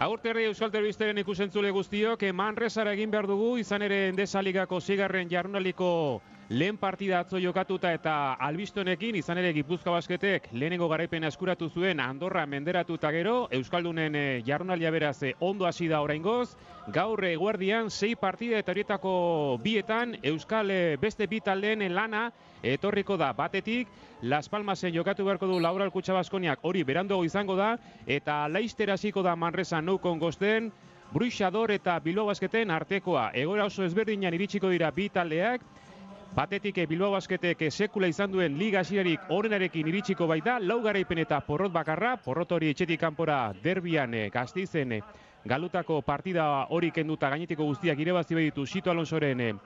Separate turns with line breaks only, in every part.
Agurterri Euskal Telebistaren ikusentzule guztiok, Manresara egin behar dugu, izan ere Endesa Ligako 6. jardunaldiko lehen partida atzo jokatuta eta albistonekin, izan ere Gipuzkoa Basketek lehenengo garaipena eskuratu zuen Andorra menderatu eta gero, Euskaldunen jardunaldia beraz ondo hasi da oraingoz, gaur eguerdian 6 partida eta horietako bietan Euskal beste bi taldeen lana etorriko da. Batetik, Las Palmasen jokatu beharko du Laboral Kutxa Baskoniak, hori beranduago izango da, eta Laster hasiko da Manresa Nou Kongosten, Bruixador eta Bilbao Basketen artekoa. Egoera oso ezberdinan iritsiko dira bi taldeak, batetik Bilbao Basketek sekula izan duen liga hasierarik onenarekin iritsiko baita, 4 garaipen eta porrot bakarra, porrot hori etxetik kanpora derbian Gasteizen galutako partida hori kenduta gainetiko guztiak irabazi ditu Sito Alonsoren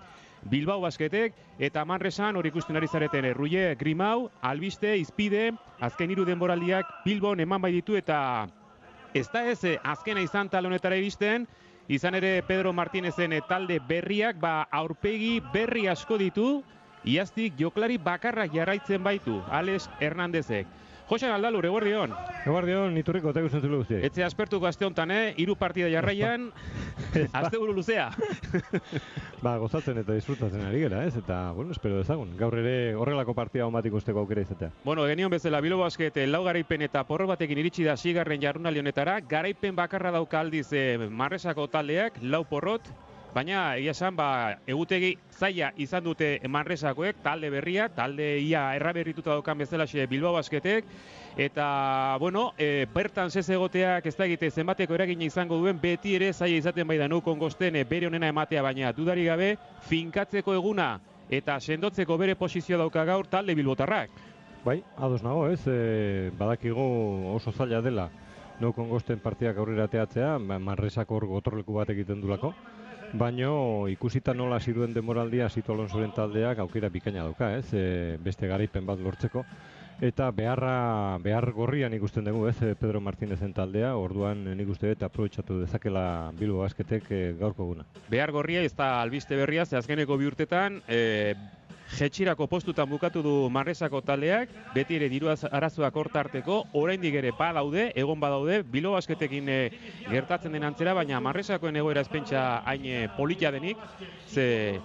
Bilbao Basketek, eta Manresan hori ikusten ari zareten Ruye Grimau, albiste, izpide, azken 3 denboraldiak Bilbon eman bai ditu, eta ez da ez azkena izan talde honetara iristen, izan ere Pedro Martínezen talde berriak aurpegi berri asko ditu, iaztik joklari bakarrak jarraitzen baitu, Alex Hernándezek. Joxan Aldalur, eguerdion.
Eguerdion, Iturriko, eta gusten zulu guztiak.
Etxe aspertuko aste honetan, 3 partida jarraian, aste buru luzea.
Gozatzen eta disfrutatzen ari gera, ez? Eta, bueno, espero dezagun. Gaur ere horrelako partida hon bat ikusteko aukera izatea.
Bueno, genion bezala, Bilbao Basket 4 garaipen eta porrot batekin iritsi da 6. jardunaldi honetara. Garaipen bakarra dauka aldiz Manresako taldeak, 4 porrot. Baina, egia esan, egutegi zaila izan dute Manresakoek, talde berria, talde ia erraberrituta daukan bezalaxe Bilbao Basketek. Eta, bueno, bertan zez egoteak ez da egite zenbateko eragina izango duen, beti ere zaila izaten bai da Nou Kongosten bere honena ematea, baina dudari gabe, finkatzeko eguna eta sendotzeko bere posizioa dauka gaur talde bilbotarrak.
Bai, ados nago, ez? Badakigu oso zaila dela Nou Kongosten partidak aurrera ateatzea, Manresako hor gotorleku bat egiten dulako. Baina ikusita nola hasi duen denboraldia Sito Alonsoren taldeak aukera bikaina dauka, ez? Beste garaipen bat lortzeko. Eta behar gorrian ikusten dugu, ez? Pedro Martínezen taldea, orduan nik uste dut aprobetxatu dezakela Bilbao Basketek gaurko eguna.
Behar gorria ez da albiste berria, ze azkeneko 2 urtetan, jetxirako postutan bukatu du Manresako taldeak, beti ere diru arazoak hortarteko, oraindik ere egon badaude, Bilbao Basketekin gertatzen den antzera, baina Manresakoen egoera ezpentsa hain polita denik, ze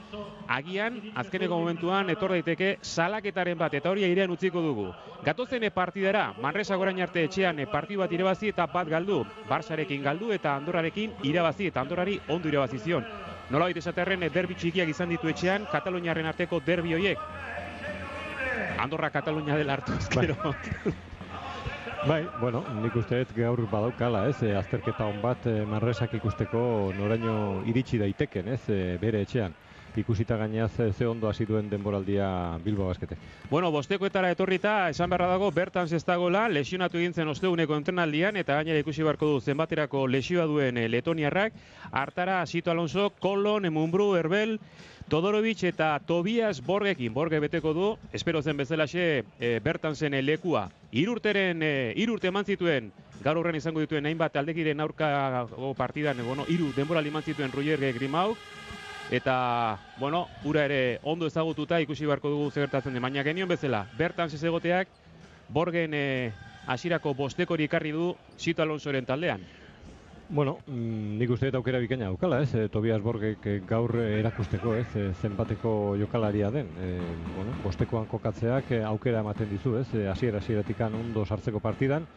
agian, azkeneko momentuan, etor daiteke salaketaren bat, eta hori airean utziko dugu. Gatozen partidara, Manresako orain arte etxean partidu bat irabazi eta bat galdu, Barsarekin galdu eta Andorrarekin irabazi, eta Andorrari ondo irabazi zion. Nolabait esaterren derbi txikiak izan ditu etxean, Kataluniaren arteko derbi horiek. Andorra Katalunia dela hartu ezkero.
Bai, bueno, nik uste dut gaur badaukala, ez? Azterketa hon bat Manresak ikusteko noraino iritsi daiteken, ez? Bere etxean. Ikusita gainaz ze ondo hasi duen denboraldia Bilbao Basketek.
Bueno, bostekoetara etorrita, esan beharra dago, bertan zestagola, lesionatu egin zen osteguneko entrenaldian, eta gainera ikusi beharko du zenbaterako lesioa duen letoniarrak. Hartara, Sito Alonso, Kolon, Munbru, Erbel, Todorovic eta Tobias Borgekin. Borge beteko du, espero zen bezalaxe bertan zen lekua. 3 urte eman zituen, gaur horren izango dituen hainbat aldekiren aurka partidan, 3 denboraldi eman zituen Ruyer Grimauk. Eta, bueno, ura ere ondo ezagututa ikusi beharko dugu zegertatzen den. Baina genion bezala, bertan zezegoteak, Borgen hasierako bostekori ekarri du Sito Alonsoren taldean.
Bueno, nik uste dut aukera bikaina daukala, ez? Tobias Borgek gaur erakusteko, ez? Zenbateko jokalaria den. Bostekoan kokatzeak aukera ematen dizu, ez? Hasieratik ondo sartzeko partidan.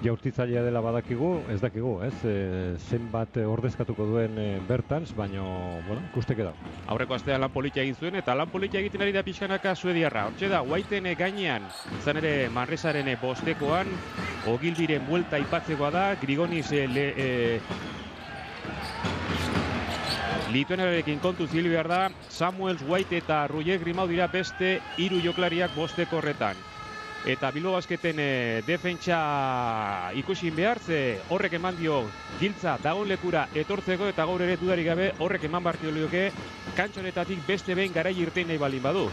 Jaurtitzailea dela badakigu, ez dakigu, ez? Zenbat ordezkatuko duen bertans, baina, bueno, ikusteke da.
Aurreko astean lan politia egin zuen, eta lan politia egiten ari da pixkanaka suediarra. Hortxe da, Whiteen gainean, izan ere Manresaren bostekoan, Ogildiren buelta aipatzekoa da, Grigonis Lituaniarekin kontu zil behar da, Samuels, White eta Ruyer Grimau dira beste 3 joklariak bosteko horretan. Eta Bilbao Basketen defentsa ikusi behar, ze horrek eman dio giltza dagoen lekura etortzeko, eta gaur ere dudarik gabe horrek eman bartio lioke kantxonetatik beste behin garai irtein nahi balin badu.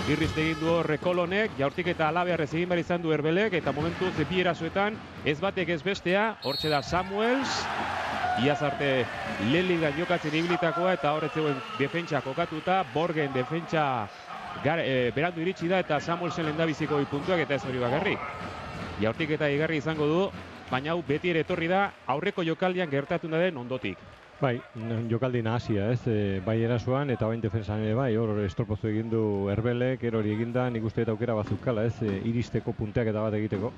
Birrizte egin du horre Kolonek, jaurtik eta alabearrez egin behar izan du Erbelek, eta momentu bi erasoetan ez batek ez bestea, hortxe da Samuels, iaz arte lehen jokatzen ibilitakoa, eta horretzeuen defentsa kokatuta, Borgen defentsa berandu iritsi da, eta Samuelsen lehendabiziko puntuak eta ez hori bakarrik. Jaurtik eta igarri izango du baina hau beti ere etorri da aurreko jokaldian gertatu den ondotik.
Bai, jokaldi nahasia, ez, bai erasoan eta bain defensan ere bai, hor estropozu egin du Herbelek, erori eginda, nik uste eta aukera bazukala, ez, iristeko punteak eta bat egiteko,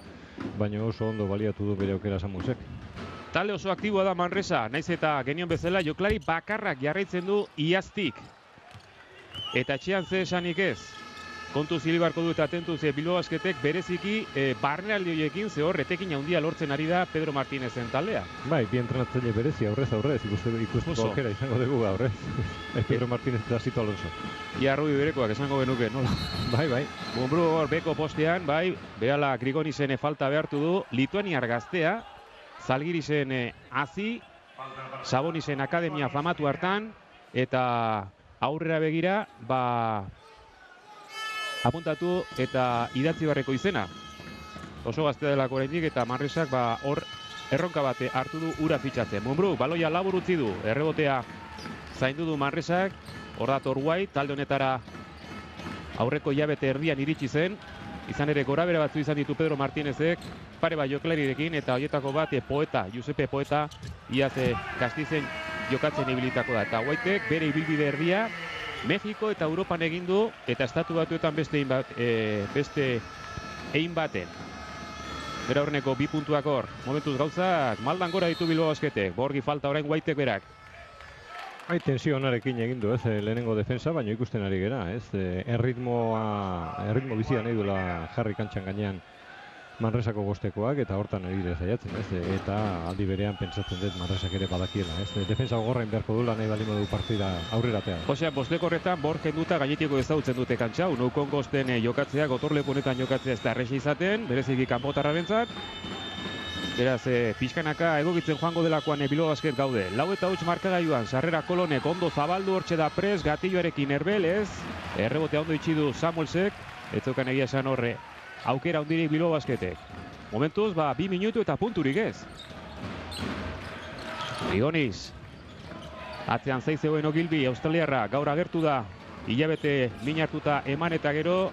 baina oso ondo baliatu du bere aukera Samuelsek.
Talde oso aktiboa da Manresa, naiz eta genion bezala joklari bakarrak jarraitzen du iaztik. Eta etxean ze esanik ez. Kontu zilibarko du eta atentu ze Bilbao Basketek bereziki barnealdi horiekin ze hor etekin handia lortzen ari da Pedro Martínezen taldea.
Bai, bi entrenatzaile berezi aurrez, ikusteko aukera izango dugu aurrez. Pedro Martínez eta Sito Alonso.
Ia Rubi berekoak esango genuke, nola?
Bai.
Munbru hor beko postean, bai, behala Grigonisen falta behartu du, Lituaniar gaztea, Zalgirisen hazi, Sabonisen akademia famatu hartan, eta aurrera begira, apuntatu eta idatzi barreko izena. Oso gaztea delako oraindik eta Manresak hor erronka bate hartu du ura fitxatzen. Munbru, baloia labur utzi du, errebotea zaindu du Manresak, hor dator guai, talde honetara aurreko hilabete erdian iritsi zen, izan ere gorabera batzu izan ditu Pedro Martínezek, pare bat jokalarirekin eta horietako bat Poeta, Giuseppe Poeta, iaz Gastizen jokatzen ibilitako da. Eta Guaitek bere ibilbide erdia Mexiko eta Europan egin du eta Estatu Batuetan beste egin baten. Bera horreneko 2 puntuak hor, momentuz gauzak maldan gora ditu Bilbao Basketek, borgi falta orain Guaitek berak.
Bai, tensio honarekin egin du, ez, lehenengo defensa, baina ikusten ari gera, ez, erritmo bizia nahi duela jarri kantxan gainean Manresako bostekoak eta hortan ari dira saiatzen, ez, eta aldi berean pentsatzen dut Manresak ere badakiela, ez, defensa gogorrain beharko duela nahi baldin badu partida aurreratea.
Osea, bosteko horretan bor kenduta gainetiko ezagutzen dute kantxa, Neukon Gosten jokatzea, gotorleku honetan jokatzea ez da erresa izaten, bereziki kanpotarrarentzat. Beraz, pixkanaka egokitzen joango delakoan Bilbao Basket gaude. 4-8 markagailuan, sarrera Kolonek ondo zabaldu hortxe da pres, gatilloarekin Herbelez. Errebotea ondo itxi du Samuelsek, ez zeukan egia esan horre aukera hondirik Bilbao Basketek. Momentuz, 2 minutu eta punturik ez. Grigonis. Atzean zaiz zegoen Ogilbi, australiarra, gaur agertu da. Hilabete min hartuta eman eta gero.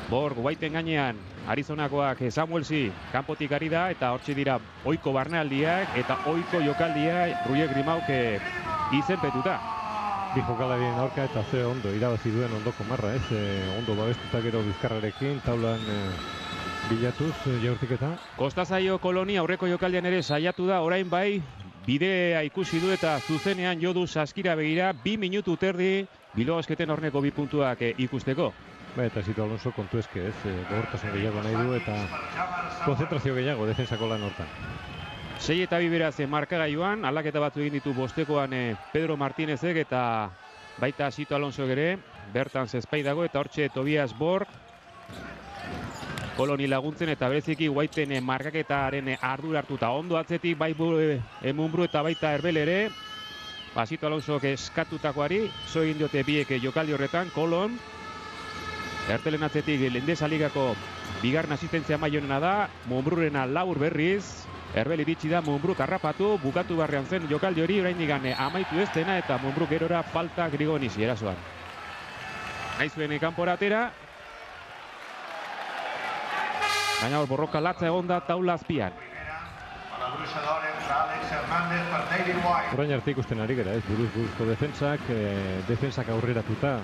Borg, Guaiten gainean, Arizonakoak Samuelsi kanpotik ari da eta hortxe dira ohiko barnealdiak eta ohiko jokaldia Ruiek Grimauk izenpetuta.
Bi jokalarien aurka eta ze ondo irabazi duen ondoko marra, ez? Ondo babestuta gero Bizkarrarekin, taulan bilatuz jaurtiketa.
Kostazaio Koloni aurreko jokaldian ere saiatu da, orain bai bidea ikusi du eta zuzenean jo du saskira begira, 2 minutu terdi Bilbao Basketen horneko 2 puntuak ikusteko.
Eta Sito Alonso kontu eske, ez, gogortasun gehiago nahi du eta konzentrazio gehiago defensako lan hortan.
6 eta 2 beraz markagailuan, aldaketa batzu egin ditu bostekoan Pedro Martínezek eta baita Sito Alonso ere, bertan zespai dago eta hortxe Tobias Borg, Koloni laguntzen eta bereziki Guaiten markaketaren ardura hartuta ondo atzetik bai Munbru eta baita Herbel ere, Sito Alonso eskatutakoari, zo egin diote biek jokaldi horretan, Kolon, Ertelen atzetik Lendesa Ligako bigarren asistentzia mailonena da, Munbrurena labur berriz, Herbel iritsi da Munbruk harrapatu, bukatu barrean zen jokaldi hori oraindik amaitu ez dena eta Munbruk gerora falta Grigonisi erasoan. Nahi zuen kanpora atera, baina hor borroka latza egon da taula azpian.
Orain arte ikusten ari gara, ez, buruzko defensak aurreratuta,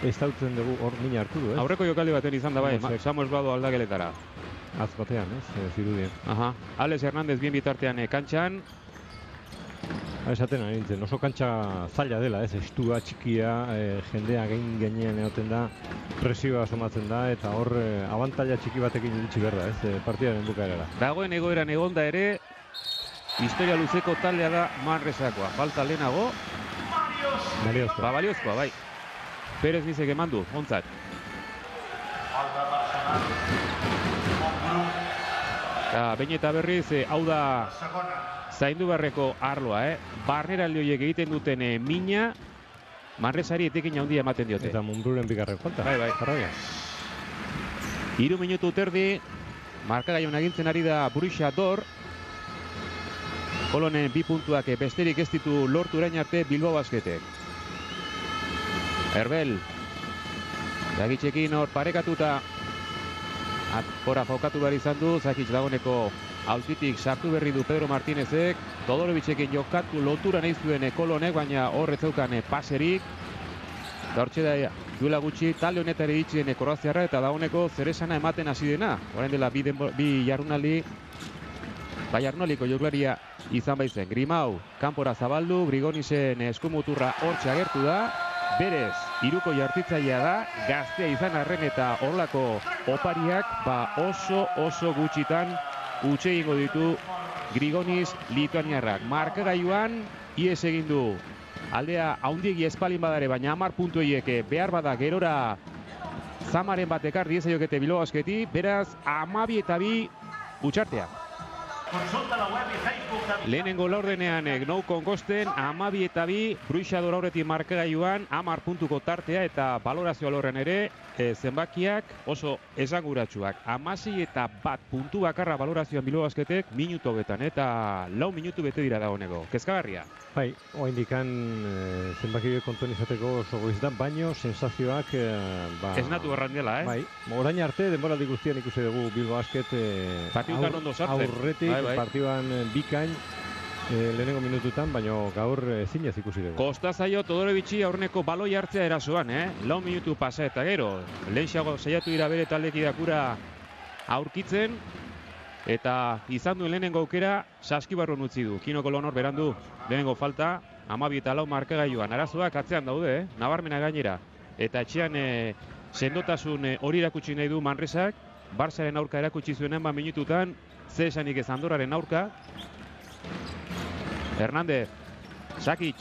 ez dautzen dugu hor mina hartu du, ez?
Aurreko jokaldi baten izan da bai, Samuels badu aldakeletara.
Azbatean, ez, zirudien.
Alex Hernández bien bitartean kantxan.
Esaten ari nintzen, oso kantxa zaila dela, ez, estua, txikia, jendea gainean egoten da, presioa somatzen da, eta hor abantaila txiki batekin iritsi behar da, ez, partidaren bukaerara.
Dagoen egoeran egonda ere, historia luzeko taldea da Manresakoa. Falta lehenago. Baliozkoa, bai. Perez Bizek eman du, ontzat. Behin eta berriz, hau da zaindu beharreko arloa, barneraldi horiek egiten duten mina, Manresari etekin handia ematen diote.
Eta Munbruren bigarren falta.
Bai.
Jarraia.
3 minutu terdi, markagailuan agintzen ari da Bruxa Dor. Kolonen 2 puntuak besterik ez ditu lortu orain arte Bilbao Basketek. Herbel, Dagitxekin hor parekatuta, Hora faukatu behar izan du, Zakitz dagoeneko aulkitik sartu berri du Pedro Martinezek, Todoroviczekin jokatu lotura nahi zuen Kolonek, baina horre zeukan paserik. Hortxe da duela gutxi talde honetari itxien Kroaziarra eta dagoeneko zeresana ematen hasi dena. Orain dela bi jardunaldi, jardunaldiko joklaria izan baizen. Grimau kanpora zabaldu, Grigonisen eskumuturra hortxe agertu da. Berez, hiruko jartitzailea da, gaztea izan arren eta horlako opariak oso gutxitan utxe egingo ditu Grigonis lituaniarrak. Markagailuan ies egin du. Aldea haundiegi espalin badare, baina 10 puntu horiek behar bada gerora zamaren bat ekar diezaiokete Bilbao Basketi, beraz 12 eta 2 utxartea. Lehenengo laurdenean nou konkosten, 12 eta 2, Bruixador aurretik markagailuan, 10 puntuko tartea eta balorazio alorren ere, zenbakiak oso esanguratsuak. 16 eta 1 puntu bakarra balorazioan Bilbao Basketek, minuto betan eta 4 minutu bete dira dagoeneko. Kezkagarria.
Bai, oraindikan zenbaki kontuan izateko oso goizdan, baino sensazioak
ez natu errandela,
Bai, orain arte denboraldi guztian ikusi dugu Bilbao Basket aurretik partiduan bikain lehenengo minututan, baino gaur ezinez ikusi dugu.
Kosta zaio Todoroviczi aurreneko baloi hartzea erasoan, 4 minutu pasa eta gero. Lehenxago saiatu dira bere taldekideak ura aurkitzen, eta izan duen lehenengo aukera saskibarron utzi du. Kino Kolonor berandu lehenengo falta, 12 eta 4 markagailuan. Arazoak atzean daude, nabarmena gainera. Eta etxean sendotasun hori erakutsi nahi du Manresak. Barsaren aurka erakutsi zuen 5 minututan, ze esanik ez Andorraren aurka. Hernández, Sakic,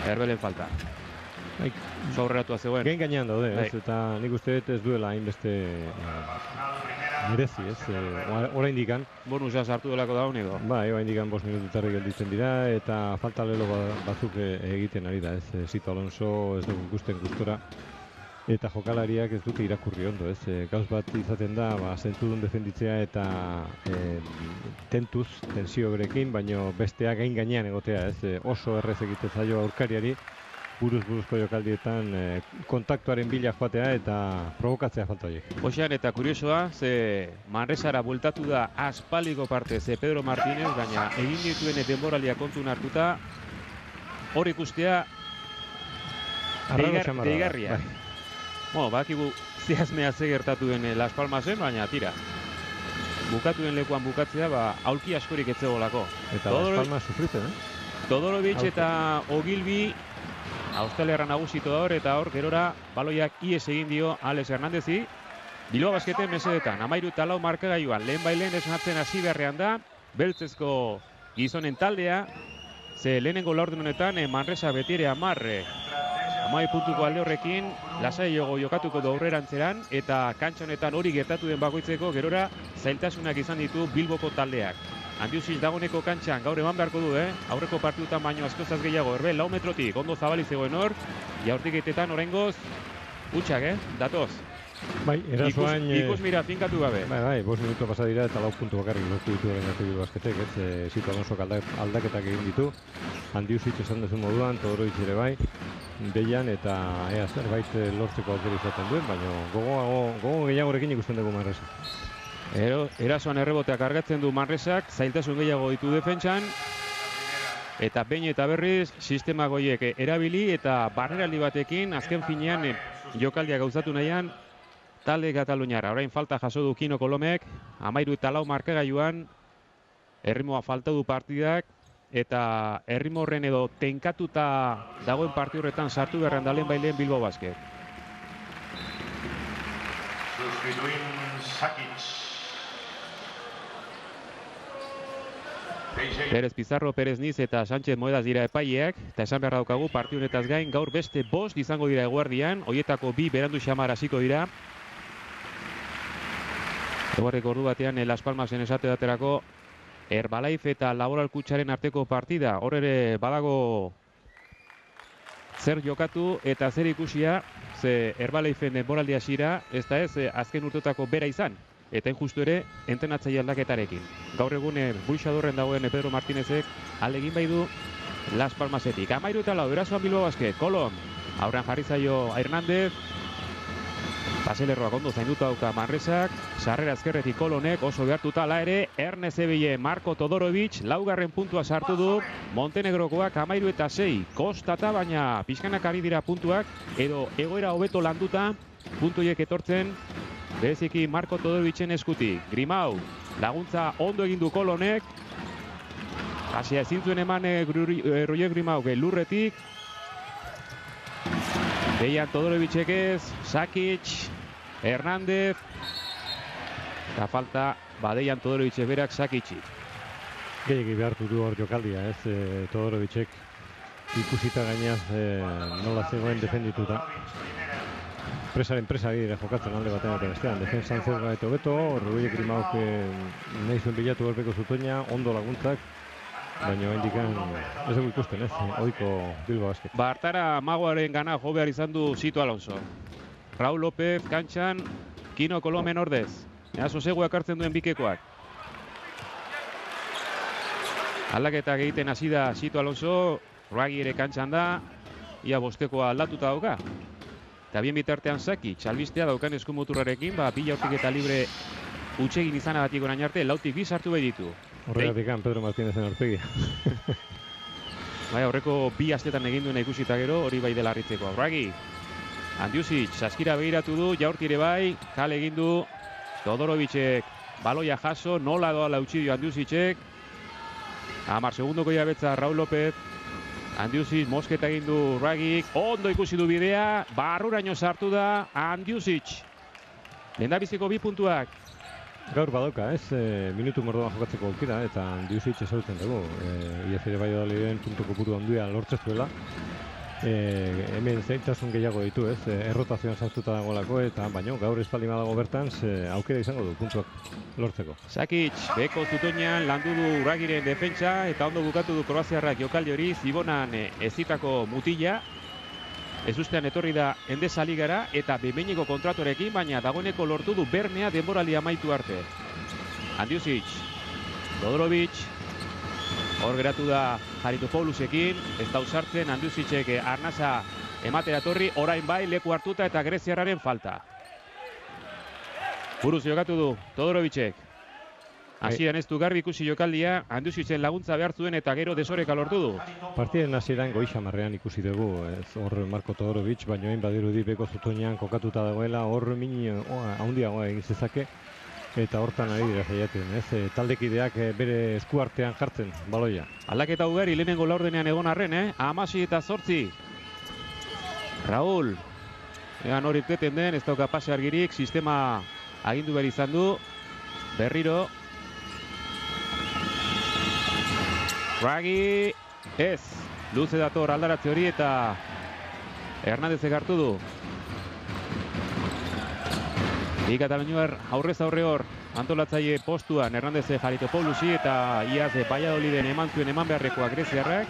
Herbelen falta. Zaurreratua zegoen.
Gain gainean daude, eta nik uste dut ez duela hainbeste merezi, oraindikan.
Bonusa sartu delako dauneko.
Bai, oraindikan 5 minututarri gelditzen dira, eta falta lelo batzuk egiten ari da, Sito Alonso ez dugu ikusten gustora. Eta jokalariak ez dute irakurri ondo, gauz bat izaten da, zentzudun defenditzea eta tensio berekin, baino besteak gain gainean egotea, oso errez egiten zaio aurkariari, buruzko jokaldietan kontaktuaren bila joatea eta provokatzea falta horiek.
Hoxean eta kuriosoa, ze Manresara bueltatu da aspaldiko parte ze Pedro Martinez, baina egin dituen denboralia kontun hartuta, hor ikustea deigarria. Bakigu zehazmea ze gertatu den Las Palmasen, baina tira. Bukatu den lekuan bukatzea, aulki askorik etzegolako.
Eta Las Palmas sufritzen,
Todorovic eta Ogilbi australiarra nagusitu da hor, eta hor gerora baloiak ies egin dio Alex Hernándezi. Bilbao Basketen mesedetan, 13 eta 4 markagailuan, lehen bailen esnatzen hasi beharrean da, beltzezko gizonen taldea, ze lehenengo laurden honetan Manresa beti ere 10 puntuko alde horrekin, lasai jokatuko du aurrerantzeran, eta kantxa honetan hori gertatu den bakoitzeko gerora zailtasunak izan ditu Bilboko taldeak. Handiusiz dagoeneko kantxan gaur eman beharko du, aurreko partidutan baino askozaz gehiago, Herbel 4 metrotik, ondo zabali zegoen hor, jaurtiketetan oraingoz utxak, datoz.
Bai, erasoan...
Ikus mira, finkatu gabe.
Bai, 5 minutu pasa dira eta 4 puntu bakarrik lortu ditu orain arte Bilbao Basketek, Sito Alonso aldaketak egin ditu. Handiusiz esan duzun moduan, Todorovic ere bai, deian eta ea zerbait lortzeko aukera izaten duen, baina gogo gehiagorekin ikusten dugu Manresa.
Erasoan erreboteak argatzen du Manresak, zailtasun gehiago ditu defentsan, eta behin eta berriz sistema goiek erabili eta barreraldi batekin azken finean jokaldia gauzatu nahian talde Kataluniara. Orain falta jaso du Kino Kolomek, 13 eta 4 markagailuan, errimoa falta du partidak, eta errimo horren edo tenkatuta dagoen parti horretan sartu beharren dalen bailen Bilbao Basket. Perez Pizarro, Perez Niz eta Sánchez Moedas dira epaileak, eta esan behar daukagu parti honetaz gain gaur beste 5 izango dira eguerdian, horietako 2 berandu xamar hasiko dira. Eguerdiko ordu batean Las Palmasen esate daterako Herbalife eta Laboral Kutxaren arteko partida. Hor ere badago zer jokatu eta zer ikusia, ze Herbalifeen denboraldi hasira, ez da ez azken urteotako bera izan. Eta injustu ere, entrenatzaile aldaketarekin. Gaur egun Bruixadorren dagoen Pedro Martinezek alegin bai du Las Palmasetik. 13 eta 4, erasoan Bilbao Basket, Kolon. Aurrean jarri zaio Hernández. Paselerroak ondo zainduta dauka Manresak, sarrera ezkerretik Kolonek oso behartuta ala ere, Ernest Ebile, Marko Todorovic, laugarren puntua sartu du, Montenegrokoak 13-6, kostata baina pixkanak ari dira puntuak, edo egoera hobeto landuta, puntuiek etortzen, bereziki Marko Todorovicen eskutik. Grimau, laguntza ondo egin du Kolonek, hasia ezin zuen eman Roger Grimau lurretik, Deian Todorovicek ez, Sakic, Hernández, eta falta Deian Todorovicek berak Sakicik.
Gehiagi behartu du hor jokaldia, ez, Todorovicek ikusita gainaz nola zegoen defendituta. Presaren presari dira jokatzen alde batean eta bestean, defensan zer gaito beto, Roger Grimauk nahi zuen bilatu golpeko zutoina, ondo laguntzak, baina hendikan ez dugu ikusten, ez, ohiko Bilbao Basket.
Hartara magoaren gana jo behar izan du Sito Alonso. Raul López kantxan, Kino Kolomen ordez. Ea soseguak hartzen duen bikekoak. Aldaketak egiten hasi da Sito Alonso, Ragi ere kantxan da, ia bostekoa aldatuta dauka. Eta bien bitartean Sakic, albistea daukan eskumuturrarekin, bi jaurtik eta libre utxegin izanagatik orain arte, lautik bi sartu behar ditu.
Horregatik Pedro Martínez-en aurpegi.
Bai, aurreko bi astetan egin duena ikusita gero, hori bai dela harritzeko. Ragi, Andiusic, saskira begiratu du, jaurtire bai, kale egin du, Todorovicek baloia jaso, nola doa lautxidio Andiusicek. 10 segundoko jabetza Raul López, Andiusic mosketa egin du Ragik, ondo ikusi du bidea, barruraino sartu da Andiusic. Lehendabiziko 2 puntuak.
Gaur badauka, ez, minutu mordoan jokatzeko aukera eta Andiusic ezagutzen dugu. IFR Valladoliden puntu kopuru handia lortzen zuela. Hemen zailtasun gehiago ditu, ez, errotazioan sartuta dagoelako eta baino gaur espaldi badago bertan aukera izango du puntuak lortzeko.
Sakic, beko zutoinean landu du Uragiren defentsa eta ondo bukatu du kroaziarrak jokaldi hori, Zibonan ezitako mutila. Ez ustean etorri da Endesa Ligara eta behineko kontratuarekin, baina dagoeneko lortu du Bernea denboraldia amaitu arte. Andiusic, Todorovic, hor geratu da Haritopoulosekin, ez da usartzen Andiusicek arnasa ematera torri, orain bai leku hartuta eta greziarraren falta. Buruz jokatu du Todorovicek. Hasieran ez du garbi ikusi jokaldia, Andiusicen laguntza behar zuen eta gero desoreka lortu du.
Partiden hasieran Goixamarrean ikusi dugu, hor Marko Todorovic, baina hain badirudi beko zutoinean kokatuta dagoela, hor min handiagoa egin zezake. Eta hortan ari dira saiatzen, ez? Taldekideak bere eskuartean jartzen baloia.
Aldaketa ugari lehenengo laurdenean egon arren, 16 eta 8. Raul, egan hori irteten den, ez dauka pase argirik, sistema agindu behar izan du. Berriro. Ragi, ez. Luze dator aldaratze hori eta Hernándezek hartu du. Bi Kataluniar aurrez aurre hor antolatzaile postuan Hernández Haritopoulosi eta iaz Valladoliden eman zuen eman beharrekoa greziarrak.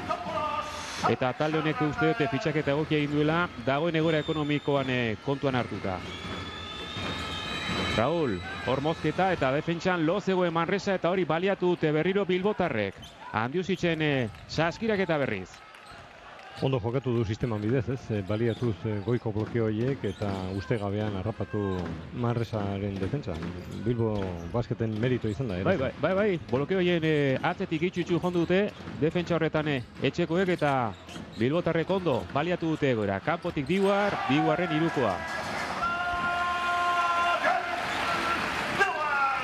Eta talde honek uste dute fitxaketa egokia egin duela dagoen egoera ekonomikoan kontuan hartuta. Raul, hor mozketa eta defentsan lo zegoen Manresa eta hori baliatu dute berriro bilbotarrek. Andiusicen saskirak eta berriz.
Ondo jokatu du sisteman bidez, ez? Baliatuz goiko blokeo horiek eta ustegabean harrapatu Manresaren defentsa. Bilbo Basketen merito izan da.
Bai. Blokeo horien atzetik itxutxu jondu dute, defentsa horretan etxekoek eta bilbotarrek ondo baliatu dute egoera. Kanpotik Diguarren irukoa.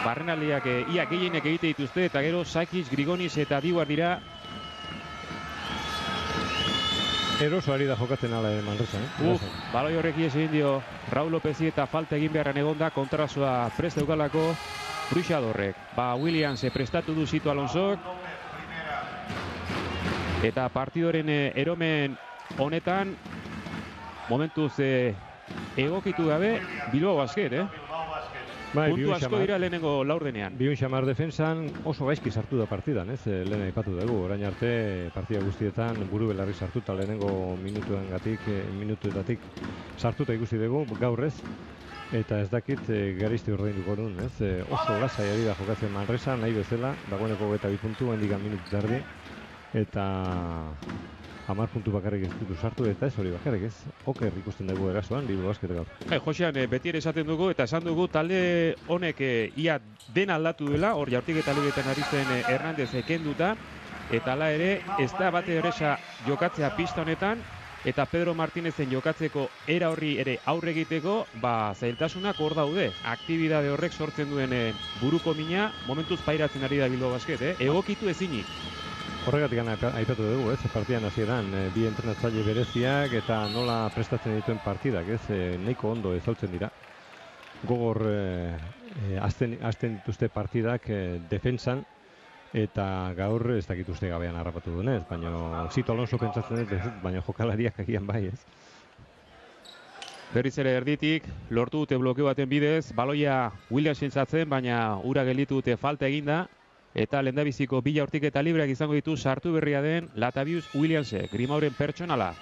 Barrenaldiak ia gehienek egite dituzte eta gero Sakic, Grigonis eta Diguar dira.
Eroso ari da jokatzen ala Manresa,
Baloi horrek ies egin dio Raul Lópezi eta falta egin beharren egonda kontrasoa prest eukalako Bruixadorrek. Williams prestatu du Sito Alonsok. Eta partidoren eromen honetan momentuz egokitu gabe Bilbao Basket, Puntu asko dira lehenengo laurdenean.
Biun xamar defensan oso gaizki sartu da partidan, ez? Lehen aipatu dugu, orain arte partida guztietan buru belarri sartuta lehenengo minutuetatik sartuta ikusi dugu, gaur ez. Eta ez dakit Garisti ordainduko duen, ez? Oso lasai ari da jokatzen Manresa, nahi bezala, dagoeneko 22 puntu, hendikan minutu tardi. Eta 10 puntu bakarrik ez ditu sartu, eta ez hori bakarrik ez. Oker ikusten dugu erasoan, Bilbo Basket gaur.
Josean, beti ere esaten dugu, eta esan dugu, talde honek ia den aldatu dela, hor jaurtik eta libetan ari zen Hernandez kenduta, eta hala ere, ez da bate erresa jokatzea pista honetan, eta Pedro Martinezen jokatzeko era horri ere aurre egiteko, zailtasunak hor daude. Aktibidade horrek sortzen duen buruko mina, momentuz pairatzen ari da Bilbo Basket, egokitu ezinik.
Horregatik aipatu dugu, partidan hasieran bi entrenatzaile bereziak eta nola prestatzen dituen partidak, nahiko ondo ezautzen dira. Gogor hasten dituzte partidak defentsan, eta gaur ez dakituzte gabean harrapatu dunez, baina Sito Alonso pentsatzen dut, baina jokalariak agian bai ez.
Berriz ere erditik, lortu dute blokeo baten bidez, baloia Williamsen zatzen, baina ura gelditu dute falta eginda, eta lehendabiziko bi jaurtik eta libreak izango ditu sartu berria den Latavius Williamsek, Grimauren pertsonala.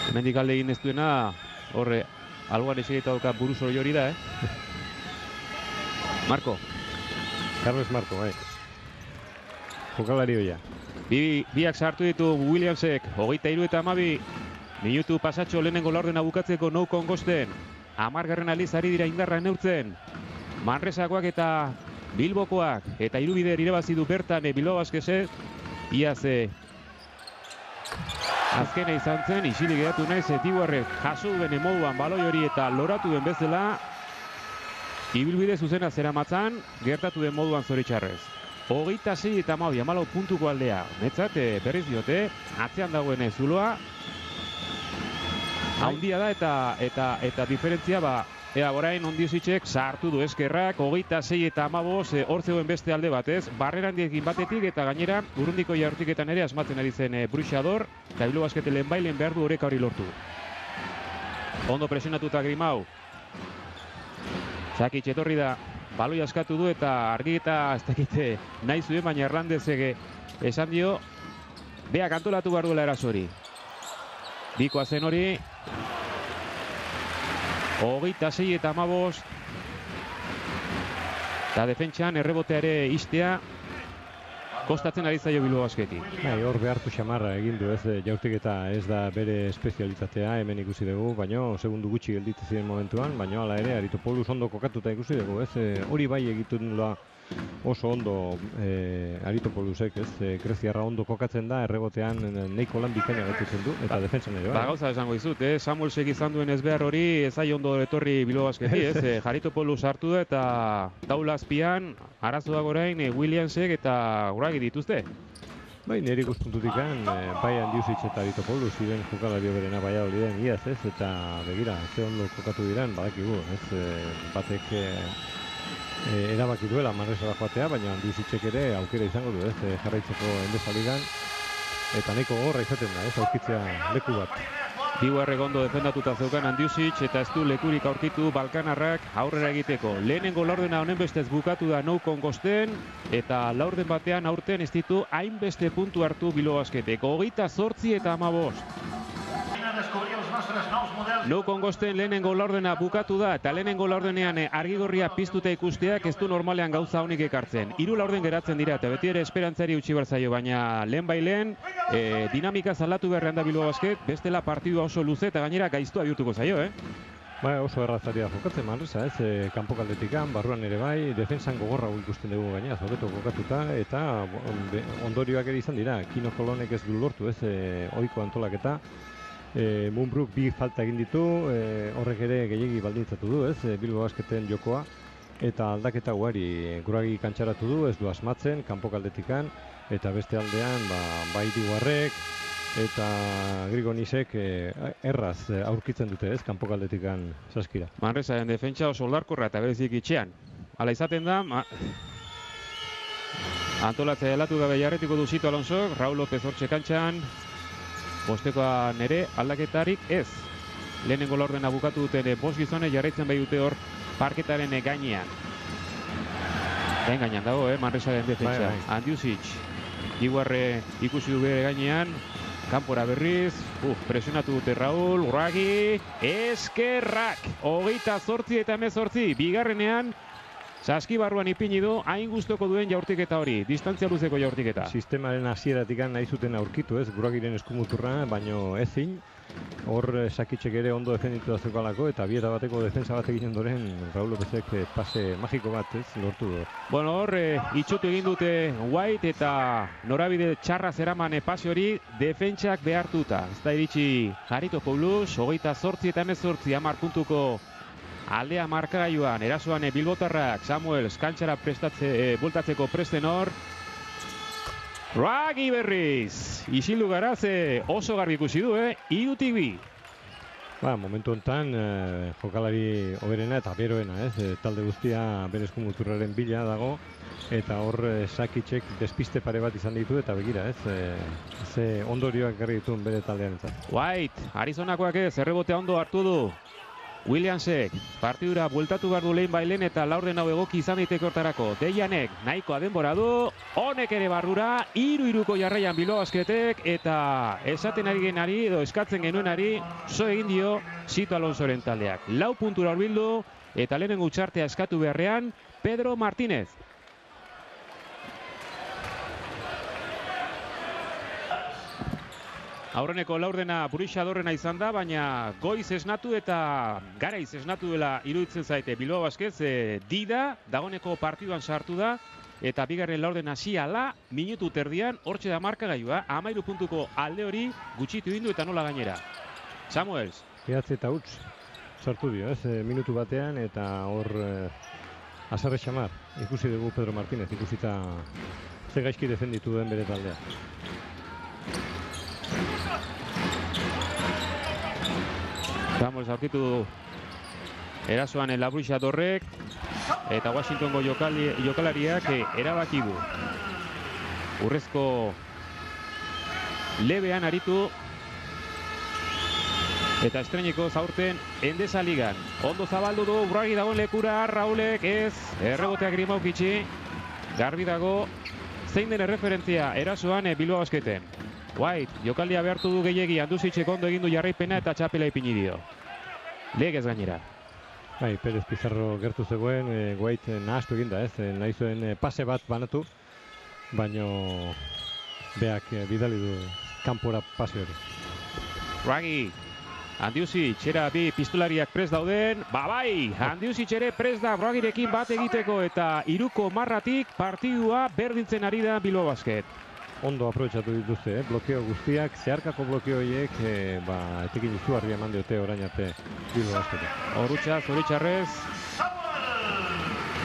Hemendik alde egin ez duena, horre, algoan esegita dauka buruz hori da, Marko.
Carlos Marko, bai. Jokalari hoia.
Biak sartu ditu Williamsek, 23 eta 12 minutu pasatxo lehenengo laurdena bukatzeko no kongosten. 10. aldiz ari dira indarra neurtzen. Manresakoak eta Bilbokoak, eta hirubider irabazi du bertan Bilbao Basketek, iaz azkena izan zen, isilik geratu naiz, Tibuarrek jaso duen moduan baloi hori eta loratu den bezala, ibilbide zuzena zeramatzan, gertatu den moduan zoritxarrez. 26 eta 12, 14 puntuko aldea. Netzat, berriz diote, atzean dagoen zuloa. Haundia da eta diferentzia, orain Ondiusitzek sartu du eskerrak, 26 eta 15, hor zegoen beste alde batez, barreran diekin batetik eta gainera urrundiko jaurtiketan ere asmatzen ari zen Bruxador, eta Bilbao Basket lehenbailen behar du oreka hori lortu. Ondo presionatuta Grimau. Sakic etorri da. Baloi askatu du eta argi eta ez dakite nahi zuen, baina Hernandezek esan dio beak antolatu behar duela erasori. Bikoa zen hori. 26 eta 15. Eta defentsan errebotea ere istea kostatzen ari zaio Bilbao Basketi.
Hor behartu xamarra egin du, jaurtik eta ez da bere espezialitatea, hemen ikusi dugu, baina segundu gutxi gelditu ziren momentuan, baina hala ere Aritopoulos ondo kokatuta ikusi dugu, hori bai egiten dula oso ondo Aritopoulosek, Greziarra ondo kokatzen da, errebotean nahiko lan bikaina gatitzen du, eta defentsan ere.
Gauza esango dizut, Samuelsek izan duen ezbehar hori, ez zai ondo etorri Bilbao Basketi, Aritopoulos hartu da eta taula azpian, arazoak orain Williamsek eta uragi dituzte.
Bai, nire ikuspuntutik bai Handiusitz eta Aritopoulos ziren jokalario berena bai hori den iaz, eta begira, ze ondo kokatu diren, badakigu, batek erabaki duela Manresara joatea, baina Handiusitzek ere aukera izango du, jarraitzeko Endesa Ligan, eta nahiko gogorra izaten da, aurkitzea leku bat.
Tibuarrek ondo defendatuta zeukan Handiusitz eta ez du lekurik aurkitu Balkanarrak aurrera egiteko. Lehenengo laurdena honen bestez bukatu da no kongosten, eta laurden batean aurten ez ditu hainbeste puntu hartu Bilbao Basketek. 28 eta 15. No kongosten lehenengo laurdena bukatu da, eta lehenengo laurdenean argigorria piztuta ikusteak ez du normalean gauza honik ekartzen. 3 laurden geratzen dira, eta beti ere esperantzari utzi barzaio, baina lehen bailen dinamika zaldatu beharrean da Bilbao Basket, bestela partidua oso luze eta gainera gaiztua bihurtuko zaio,
Oso errazaria jokatzen Manresa, kanpokaldetikan, barruan ere bai, defensan gogorra ikusten dugu gainera, hobeto kokatuta, eta ondorioak ere izan dira, Kino Kolonek ez du lortu, ohiko antolaketa, Moonbrook bi falta egin ditu, horrek ere gehiegi baldintzatu du, Bilbao Basketen jokoa, eta aldaketa ugari Guragi kantxaratu du, ez du asmatzen, kanpokaldetikan, eta beste aldean, bai Tibuarrek, eta Grigonisek erraz aurkitzen dute, kanpokaldetikan saskira.
Manresaren defentsa oso oldarkorra eta berezik itxean. Hala izaten da, antolatzea helatu gabe jarretiko du Sito Alonso, Raul López hortxe kantxan, bostekoan ere aldaketarik ez. Lehenengo laurdena bukatu duten bost gizone jarraitzen bai dute hor parketaren gainean. Gainean dago, Manresaren defentsa. Handiusitz, Iguarre ikusi du bere gainean, kanpora berriz, presionatu dute Raul, Urragi, eskerrak, 28 eta 18, bigarrenean, saskibarruan ipini du, hain gustoko duen jaurtiketa hori, distantzia luzeko jaurtiketa.
Sistemaren hasieratik nahi zuten aurkitu, ez, Guragiren eskumuturra, baino ezin. Hor Sakitxek ere ondo defenditu da zeukalako, eta bieta bateko defensa bat egin ondoren Raul Lopezek pase magiko bat, ez, lortu du.
Bueno, hor itxutu egin dute White eta norabide txarra zeraman pase hori defentsak behartuta. Ez da iritsi Jarito Paulus, 28 eta 18, 10 puntuko aldea markagailuan, erasoan bilbotarrak, Samuels kantxara bultatzeko presten hor. Ragi berriz, isildu gara ze oso garbi ikusi du, 3-tik 2.
Momentu honetan jokalari oberena eta beroena, ez, talde guztia bere eskumuturraren bila dago, eta hor Sakitxek despiste pare bat izan ditu, eta begira, ez, ze ondorioak garri dituen bere taldean entzat.
White, Arizonakoak ez, errebotea ondo hartu du. Williamsek partidura bueltatu behar du lehen bailen eta laurden hau egoki izan daiteke hortarako. Deianek nahikoa denbora du, honek ere barrura, 3-3ko jarraian Bilbao Basketek eta esaten ari genari edo eskatzen genuenari zo egin dio Sito Alonsoren taldeak. 4 puntura hurbildu eta lehenengo utxartea eskatu beharrean Pedro Martínez. Aurreneko laurdena burixadorrena izan da, baina goiz esnatu eta garaiz esnatu dela iruditzen zaite Bilbao Basket, Dida dagoeneko partiduan sartu da, eta bigarren laurden hasiala minutu terdian hortxe da markagailua, 13 puntuko alde hori gutxitu indu eta nola gainera. Samuels.
Ehatze eta huts sartu dio, ez, minutu batean, eta hor azarre xamar ikusi dugu Pedro Martínez, ikusita ze gaizki defenditu den bere taldea.
Samuels aurkitu erasoan Labrixadorrek eta Washingtongo jokalariak erabaki du. Urrezko lebean aritu eta estreniko zaurten Endesa Ligan. Ondo zabaldu du, Urragi dagoen lekura, Raulek ez, erreboteak Grimaukitxi, garbi dago, zein den erreferentzia erasoan Bilbao Basketen. White, jokaldia behartu du gehiegi, Andusitxek ondo egin du jarraipena eta txapela ipini dio. Legez gainera.
Perez Pizarro gertu zegoen, White nahastu eginda, ez, nahi zuen pase bat banatu, baino beak bidali du kanpora pase hori.
Ragi, Andiusic, era bi pistolariak prest dauden, bai, Andiusic ere prest da Ragirekin bat egiteko eta 3ko marratik partidua berdintzen ari da Bilbao Basket.
Ondo aprobetxatu dituzte, blokeo guztiak, zeharkako blokeo horiek, etekin izugarria eman diote orain arte Bilbao Basketek.
Horutxa, zoritxarrez,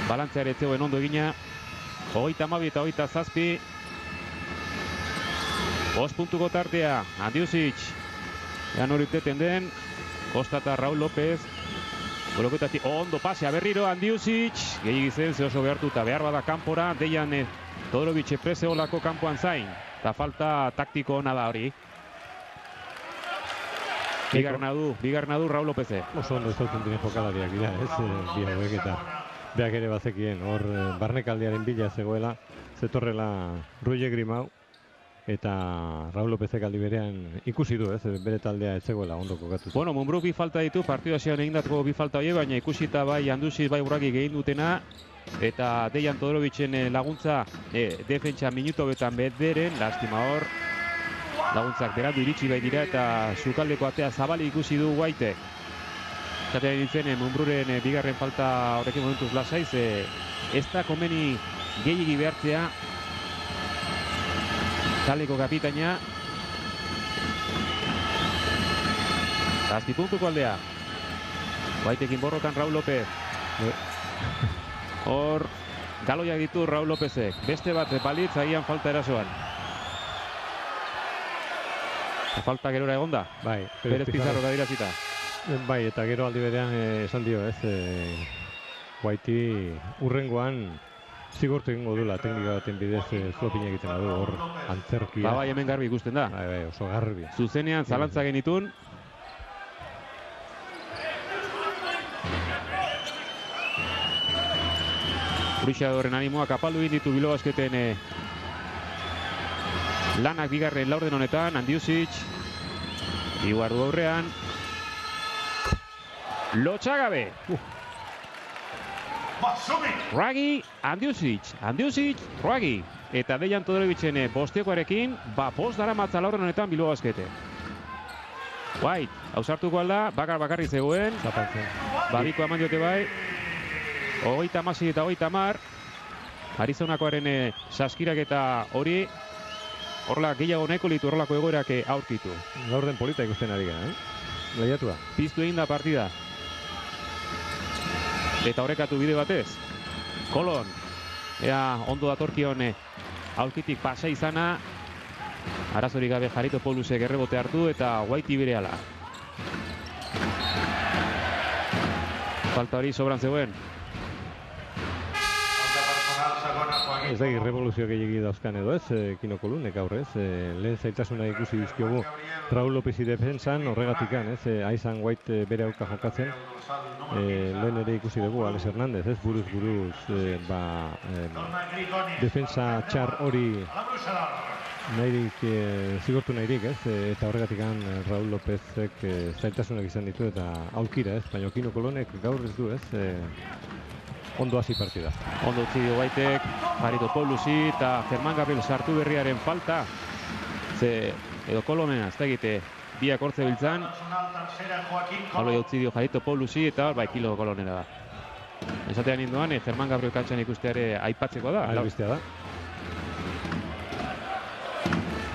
balantzea ere zegoen ondo egina, 32 eta 27, 5 puntuko tartea, Andiusic, ean hori teten den, Kosta eta Raul Lopez, bloketatik ondo pasea berriro, Andiusic, gehiagizen ze oso behartuta, behar bada kanpora, deian Todorovic prese olako kanpoan zain, eta falta taktiko ona da hori. Bigarna du Raul Lopeze.
Oso ondo ez dauten diren jokalariak dira, ez, bi hauek eta beak ere bazekien, hor barnekaldiaren bila zegoela, zetorrela Roger Grimau, eta Raul Lopezek aldi berean ikusi du, ez, bere taldea ez zegoela ondo kokatu.
Bueno, Munbruk bi falta ditu, partidu hasian egindako bi falta horiek, baina ikusita bai Andusic bai Urragi egin dutena, eta Dejan Todorovicen laguntza defentsa minutu betan bederen, lastima hor, laguntzak berandu iritsi bai dira eta sukaldeko atea zabali ikusi du Whitek. Zaten ditzen Munbruren bigarren falta horrekin momentuz lasaiz, ez da komeni gehiegi behartzea taldeko kapitaina. Azpipuntuko aldea. Whitekin borrokan Raul Lopez. Hor, galoiak ditu Raul Lopezek. Beste bat balitz agian falta erasoan. Falta gerora egonda.
Bai,
Perez Pizarro adirazita.
Bai, eta gero aldi berean esan dio, ez, Whitey urrengoan zigortu egingo duela teknika baten bidez zuapina egiten badu hor antzerkia.
Bai, hemen garbi ikusten da.
Bai, oso garbi.
Zuzenean zalantza genitun. Urixadorren animoak apaldu egin ditu Bilbao Basketen lanak bigarren laurden honetan, Andiusic, Iguardu aurrean, Lotxagabe, Ruagi, Andiusic, Ruagi, eta Dejan Todorovicen bostekoarekin, post dara matza laurden honetan Bilbao Basket. White, hausartuko alda, bakarri zegoen, babiko eman diote bai, 36 eta 30, Arizonakoaren saskirak eta hori, horrela gehiago nahiko litu horrelako egoerak aurkitu.
Laurden polita ikusten ari gara, lehiatua.
Piztu egin da partida. Eta horrekatu bide batez. Kolon, ea ondo datorkion aulkitik pasa izana, arazorik gabe Jarito Poulusek errebote hartu eta Whitey berehala. Falta hori sobran zegoen.
Ez da, revoluzio gehiagi dauzkan edo ez, Kino Kolunek aurrez. Lehen zaitasuna ikusi dizkiogu Raul Lopezi defensan, horregatikan, ez, Aizan White bere auka jokatzen. Lehen ere ikusi dugu, Alex Hernández, ez, buruz, defensa txar hori nahirik, zigortu nahirik, ez, eta horregatikan Raul Lopezek zaitasunak izan ditu eta aukira, ez, baina Kino Kolonek gaur ez du, ez, ondo hasi partida.
Ondo utzi dio Whitek, Jarito Poulusi eta Germán Gabriel sartu berriaren falta. Edo Kolonena, ez da egite, biak hortze biltzan. Halo utzi dio Jarito Poulusi eta Kilo Kolonena da. Esatean indoan, Germán Gabriel kantxan ikusteare aipatzeko da.
Albistea da.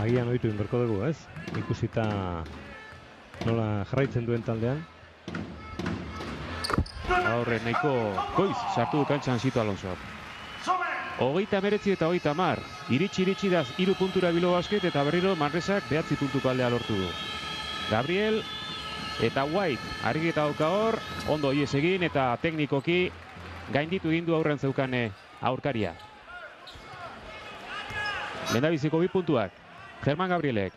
Agian ohitu inberko dugu, ez? Ikusita nola jarraitzen duen taldean.
Horre nahiko goiz sartu du kantxan Sito Alonso. 39 eta 30. Iritsi da 3 puntura Bilbao Basket eta berriro Manresak 9 puntuko aldea lortu du. Gabriel eta White argita dauka hor, ondo ies egin eta teknikoki gainditu egin du aurren zeukane aurkaria. Lehendabiziko 2 puntuak, Germán Gabrielek.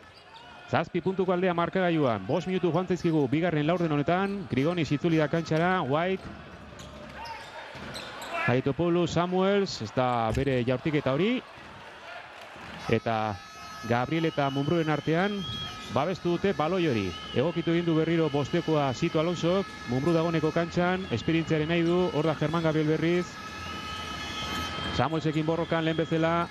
7 puntuko aldea markagailuan, 5 minutu joan zaizkigu bigarren laurden honetan, Grigonis itzuli da kantxara, White, Jarito Poulus, Samuels, ez da bere jaurtiketa hori, eta Gabriel eta Mumbruen artean, babestu dute baloi hori. Egokitu egin du berriro bostekoa Sito Alonsok, Mumbru dagoneko kantxan, esperientziaren nahi du, hor da Germán Gabriel berriz, Samuelsekin borrokan lehen bezala,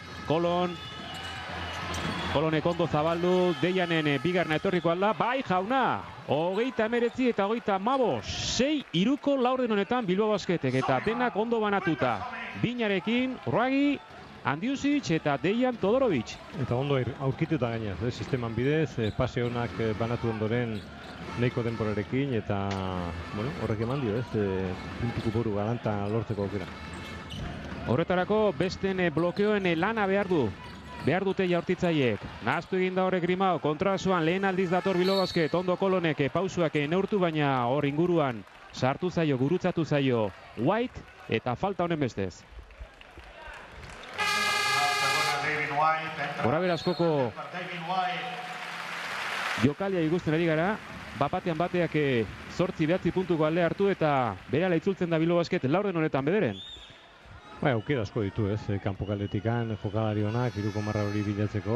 Kolonek ondo zabaldu, Dejanen bigarna etorriko alda, bai jauna! 39 eta 35, 6-3 laurden honetan Bilbao Basketek eta denak ondo banatuta. Binarekin, Ruagi, Andiusic eta Dejan Todorovic.
Eta ondo aurkituta gainaz, sisteman bidez, pase honak banatu ondoren nahiko denborarekin eta horrek eman dio, puntuko boru galanta lortzeko aukera.
Horretarako besten blokeoen lana behar dute jaurtitzaiek. Nahaztu egin da horrek Grimao, kontrasoan lehen aldiz dator Bilbao Basket, ondo Kolonek pausuak neurtu baina hor inguruan sartu zaio, gurutzatu zaio White eta falta honen bestez. Gorabera askoko jokalia ikusten ari gara, bapatean bateak 8-9 puntuko alde hartu eta berehala itzultzen da Bilbao Basket laurden honetan bederen.
Aukera asko ditu, ez, kanpokaldetikan jokalari honak, 3 marra hori bilatzeko,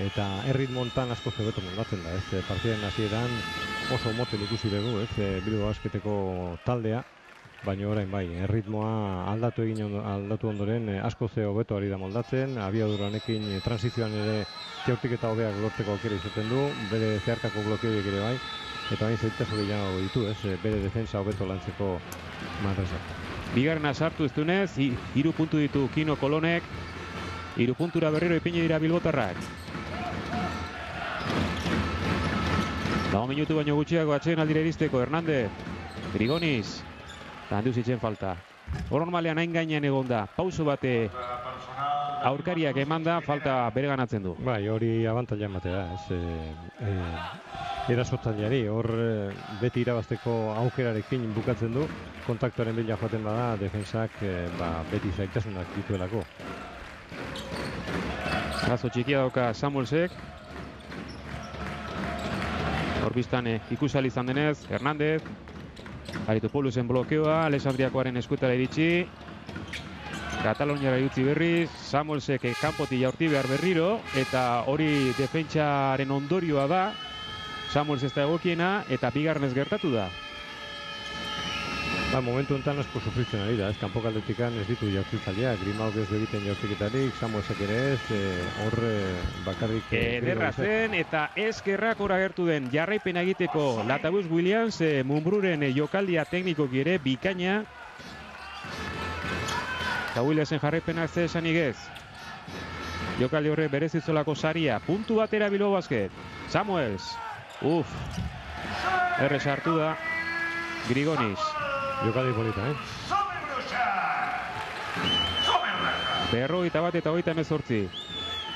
eta erritmontan asko zebeto moldatzen da, ez, partiden hasieran oso motel ikusi dugu, ez, Bilbao Basketeko taldea, baina orain bai, erritmoa aldatu ondoren asko ze hobeto ari da moldatzen, abiadura honekin transizioan ere jaurtiketa hobeak lortzeko aukera izaten du, bere zeharkako blokeoiek ere bai, eta bain zaitazu gehiago ditu, ez, bere defensa hobeto lantzeko Manresak.
Bigarrena sartu ez dunez, 3 puntu ditu Kino Kolonek, 3 puntura berriro ipini dira bilbotarrak. 4 minutu baino gutxiago atxeen aldire iristeko Hernández, Grigonis, eta Andiusicen falta. Hor normalean hain gainean egon da, pauso bate aurkariak eman da, falta bere ganatzen du.
Bai, hori abantaila ematea da, ez, erasotzaileari, hor beti irabazteko aukerarekin bukatzen du, kontaktuaren bila joaten bada, defensak beti zaitasunak dituelako.
Arazo txikia dauka Samuelsek. Hor biztan ikusali izan denez, Hernández, Jarito Poulusen blokeoa, Alexandriakoaren eskuetara iritsi. Kataloniara utzi berriz, Samuelsek kanpotik jaurti behar berriro, eta hori defentsaren ondorioa da, Samuels ez da egokiena, eta bigarrenez gertatu da.
Momentu enten asko sufritzen ari da, kanpokaldetikan ez ditu jaurtitzaileak, Grimauk ez du egiten jaurtiketarik, Samuelsek ere ez, hor bakarrik...
Ederra zen, eta eskerrak hor agertu den jarraipena egiteko Latavius Williams, Mumbruen jokaldia teknikoki ere bikaina. Eta Williamsen jarraipenak ze esanik ez. Jokaldi horre berezitzolako saria, puntu batera Bilbao Basket. Samuels, erre sartu da, Grigonis.
Jokaldi polita,
Berrogeita bat eta 38.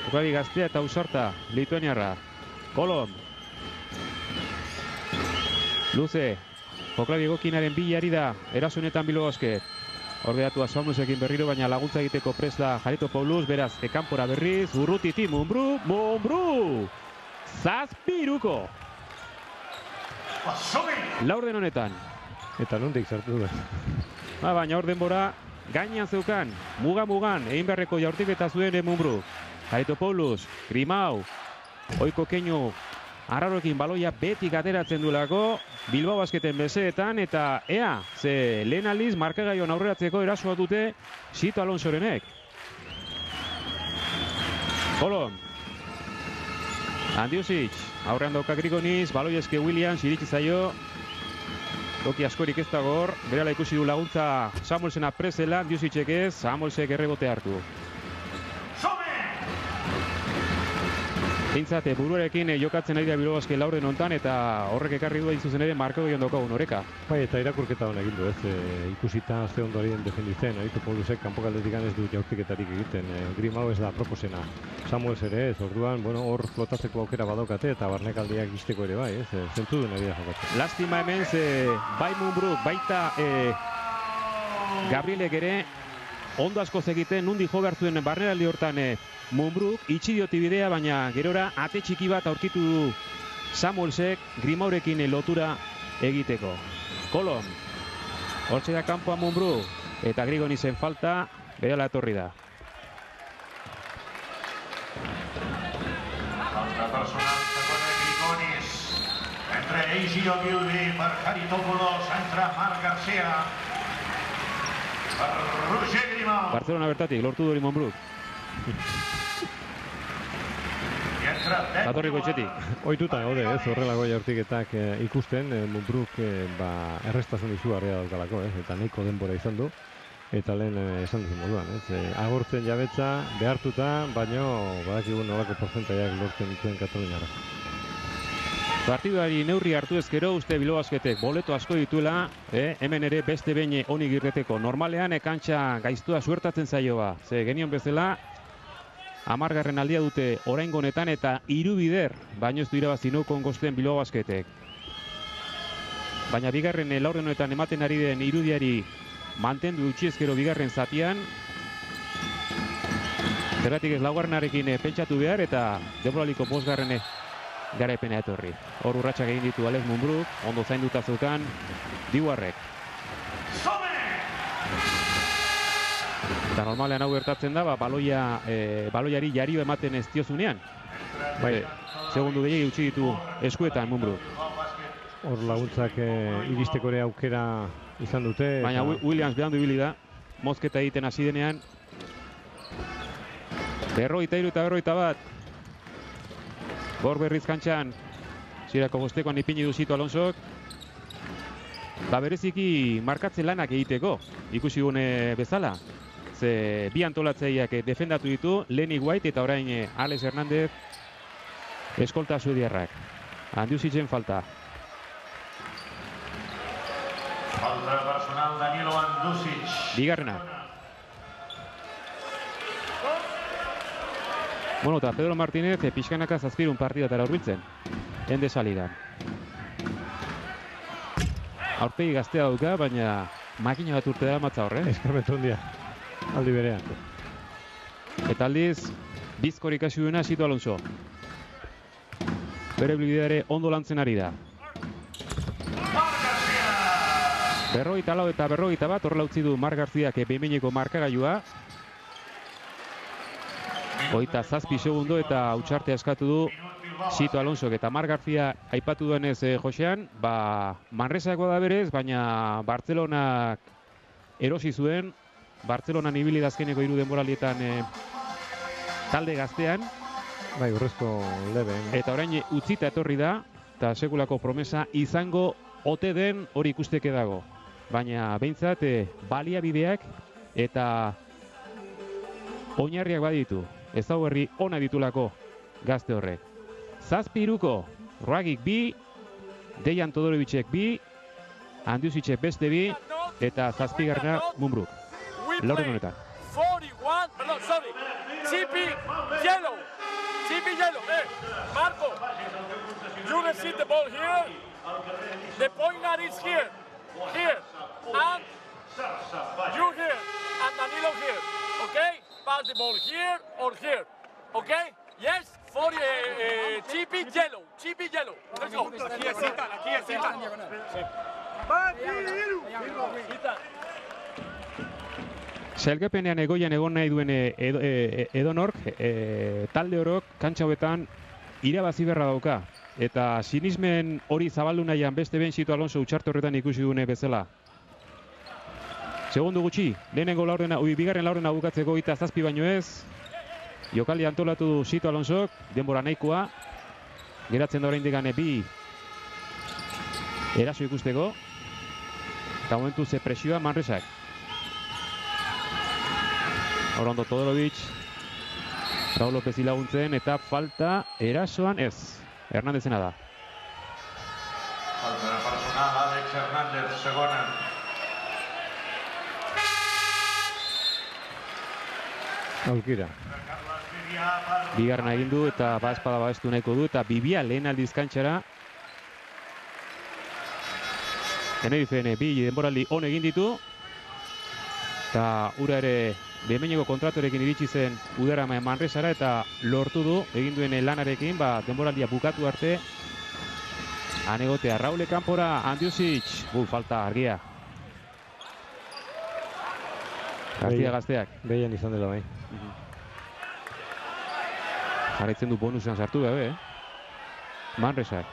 Jokaldi gaztea eta ausarta, lituaniarra. Kolon. Luze, jokaldi egokinaren bilari da, erasonetan Bilbao Basket. Ordeatua Samuelsekin berriro, baina laguntza egiteko prest da Jaritopoulos, beraz, ekanpora berriz, urrutiti, Mumbrú! Zazpiruko! Laurden honetan.
Eta nondik sartu da.
Baina hor denbora, gainean zeukan, mugan, egin beharreko jaurtiketa zuen Mumbrú. Jaritopoulos, Grimau, oiko keinu, arraroekin baloia betik ateratzen duelako, Bilbao Basketen beseetan, eta ze lehen aldiz markagaion aurreratzeko erasoa dute Sito Alonsorenek. Kolon. Andiusic, aurrean dauka Grigonis, baloi eske Williams, iritsi zaio. Toki askorik ez dago hor, berela ikusi du laguntza Samuelsena presela, Andiusicek ez, Samuelsek errebote hartu. Zintzate, buruarekin jokatzen ari da Bilbao Basket laurden hontan, eta horrek ekarri du zuzen ere markagoion daukagun oreka.
Eta irakurketa hona egin du, ikusita ze ondo arien defenditzen, Jaritopoulusek kanpokaldetik ez du jaurtiketarik egiten, Grimau ez da proposena. Samuels ere ez, orduan, hor flotatzeko aukera badaukate, eta barnekaldiak izteko ere bai, zentzu duen ari da jokatzen.
Lastima hemen, bai Mumbrú, baita Gabrielek ere, ondo askoz egiten, nundi jo behar zuen barneraldi hortan Mumbruk, itxi dioti bidea, baina gerora ate txiki bat aurkitu du Samuelsek Grimaurekin lotura egiteko. Kolon, hortxe da kanpoa Mumbrú, eta Grigonisen falta, berehala etorri da.
Falta personal segona Grigonis. Entre Eiji Ogilvy per Jaritopoulos, entra Marc García. Per Roger Grimau.
Barcelona bertatik, lortu dori Mumbruk. Batorriko etxetik.
Oituta gaude, horrelako jaurtiketak ikusten, Mumbruk errestasun izugarria daukalako, eta nahiko denbora izan du, eta lehen esan duzu moduan, agortzen jabetza, behartuta, baino badakigun nolako porcentaiak lortzen dituen Kataluniarra.
Partiduari neurri hartu ezkero, uste Bilbao Basketek boleto asko dituela, hemen ere beste behin onik irreteko. Normalean kantxa gaiztua suertatzen zaioa, ze genion bezala, 10. aldia dute oraingo honetan eta 3 bider, baino ez du irabazi Kongosten Bilbao Basketek. Baina bigarren laurden honetan ematen ari den irudiari mantendu utzi ezkero bigarren zatian. Zergatik ez laugarrenarekin pentsatu behar eta denboraliko 5. garaipena etorri. Hor urratsak egin ditu Alex Mumbruk, ondo zainduta zeukan Diwarrek. Eta normalean hau gertatzen da, baloiari jario ematen ez diozunean. Segundu gehiagi utzi ditu eskuetan Mumbruk.
Hor laguntzak iristeko ere aukera izan dute.
Baina Williams behandu ibili da, mozketa egiten hasi denean. 43 eta 41. Gor berriz kantxan, zirako bostekoan ipini du Sito Alonsok. Bereziki markatze lanak egiteko, ikusi gune bezala. Ze bi antolatzaileak defendatu ditu, Lenny White eta orain Alex Hernández eskolta suediarrak. Andiusicen falta.
Falta personal Danilo Andusic.
Bigarrena. Eta Pedro Martínez pixkanaka zazpirun partidatara hurbiltzen. Endesa ligan. Aurpegi gaztea dauka, baina makina bat urte da matza horre.
Eskarmentu hondia, aldi berean.
Eta aldiz, bizkorik hasi duena Sito Alonso. Bere bilbideare ondo lantzen ari da. 44 eta 41, horrela utzi du Marc Garziak behin-behineko markagailua. 27 segundo eta hutsartea eskatu du Sito Alonsok eta Marc Garzia aipatu duenez Josean, Manresakoa da berez, baina Bartzelonak erosi zuen. Bartzelonan ibili da azkeneko 3 denboraldietan talde gaztean.
Bai, urrezko lebe.
Eta orain utzita etorri da, eta sekulako promesa izango ote den hori ikusteke dago. Baina behintzat baliabideak eta oinarriak baditu. Ezaugarri ona ditulako gazte horrek. 7-3, Ragik 2, Dejan Todorovicek 2, Andiusicek beste 2, eta 7. Mumbruk. Laurden honetan.
41, perdón, sorry. Chippy Yellow. Chippy Yellow. Marco, you receive the ball here. The point guard is here. Here. And you here. And Danilo here. Okay? Pass the ball here or here. Okay? Yes? For Chippy Yellow. Chippy Yellow. Let's go. Aquí es Citan.
Sailkapenean egoian egon nahi duen edonork, talde orok kantxa hobetan irabazi berra dauka. Eta sinismen hori zabaldu nahian beste behin Sito Alonso utxarte horretan ikusi dune bezala. Segundu gutxi, bigarren laurdena bukatzeko 27 baino ez. Jokaldi antolatu du Sito Alonsok, denbora nahikoa. Geratzen da oraindik 2 eraso ikusteko. Eta momentu ze presioa Manresak. Orondo Todorovic, Raul López laguntzen eta falta erasoan ez. Hernandezena da.
Falta personal, Alex Hernández, segona.
Aulkira.
Bigarren egin du eta espada babestu nahiko du eta Bibia lehen aldiz kantxara. Tenerifen 2 denboraldi on egin ditu. Eta ura ere behin-behineko kontratuarekin iritsi zen udara Manresara eta lortu du egin duen lanarekin, denboraldia bukatu arte. Anegotea Raule kanpora, Andiusic, falta argia. Gazteak.
Behian izan dela bai.
Jarraitzen du bonusean sartu gabe, Manresak.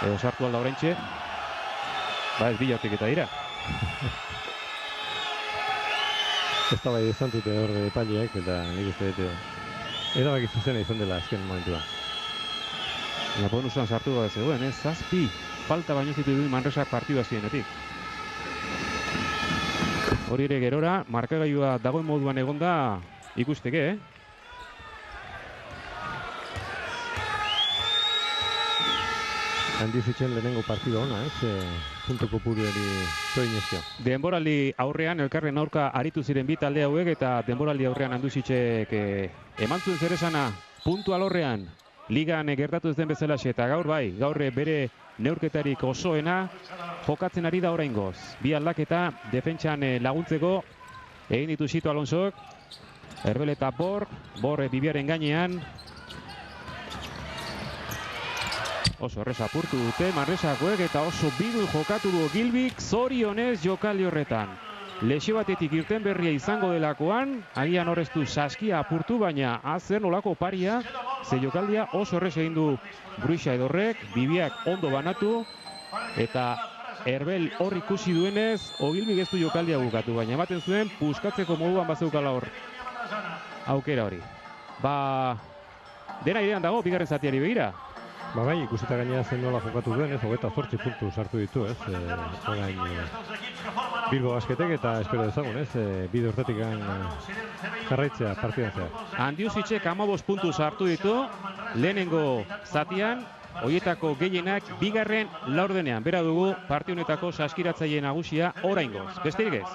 Edo sartu alda oraintxe. Ez bilatik eta dira.
Ez da bai izan dute hor epaileak eta nik uste dute erabaki zuzena izan dela azken momentua.
Bonusean sartu gabe zegoen, 7 falta baino zitu du Manresak partidua zienetik. Hori ere gerora, markagailua dagoen moduan egonda ikusteke,
Andiusitzen lehenengo partida ona, punto kopuruari soinezio.
Denboraldi aurrean, elkarren aurka aritu ziren bi talde hauek eta denboraldi aurrean Andiusitzek eman zuen zeresana puntu alorrean ligan gertatu ez den bezalaxe eta gaur bere neurketarik osoena jokatzen ari da oraingoz. Bi aldaketa defentsan laguntzeko egin ditu Sito Alonsok, Herbel eta Bor Bibiaren gainean. Oso erreza apurtu dute Manresakoek eta oso bidu jokatu du Gilbik, zorionez jokaldi horretan. Lesio batetik irten berria izango delakoan, agian horreztu saskia apurtu, baina azer nolako paria, ze jokaldia oso errez egin du Bruixa edorrek, Bibiak ondo banatu, eta Herbel hor ikusi duenez, Ogilbik ez du jokaldia bukatu, baina ematen zuen puskatzeko moduan bazeukala hor aukera hori. Dena idean dago, bigarren zatiari begira.
Bai, ikusita gainera zen nola jokatu duen, 28 puntu sartu ditu, orain Bilbo Basketek eta espero dezagun, bide horretik jarraitzea partidan zehar.
Andiusicek 15 puntu sartu ditu, lehenengo zatian, horietako gehienak bigarren laurdenean. Bera dugu partionetako saskiratzaile nagusia oraingoz. Besterik ez.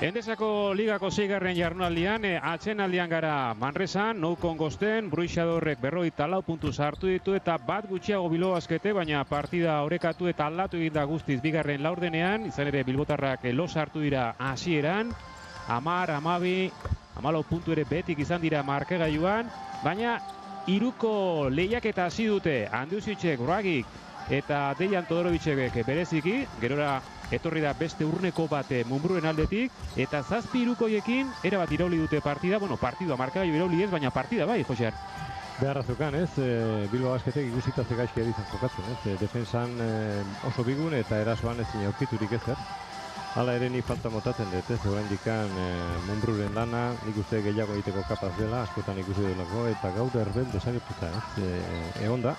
Endesako ligako 6. jardunaldian, atsedenaldian gara Manresan, Nou Kongosten, Bruixadorrek 44 puntu sartu ditu eta bat gutxiago Bilbo Baskete, baina partida orekatu eta aldatu egin da guztiz bigarren laurdenean, izan ere bilbotarrak lo sartu dira hasieran, 10, 12, 14 puntu ere betik izan dira markagailuan, baina 3ko lehiaketa hasi dute Andiusicek, Ragik, eta Dejan Todorovicek bereziki, gerora etorri da beste urneko bate Mumbruen aldetik, eta 7 hirukoiekin erabat irauli dute partida, bueno, partidua markagailu irauli ez, baina partida bai, Josean.
Beharrazukan, ez, Bilbao Basketek ikusita ze gaizki ari zen jokatzen, ez, defensan oso bigun eta erasoan ezin aurkiturik ezer. Hala ere ni falta motatzen dut, ez, oraindikan Mumbruren lana, nik uste gehiago egiteko kapaz dela, askotan ikusi delako, eta gaur erbel desagertuta, ez, egon da.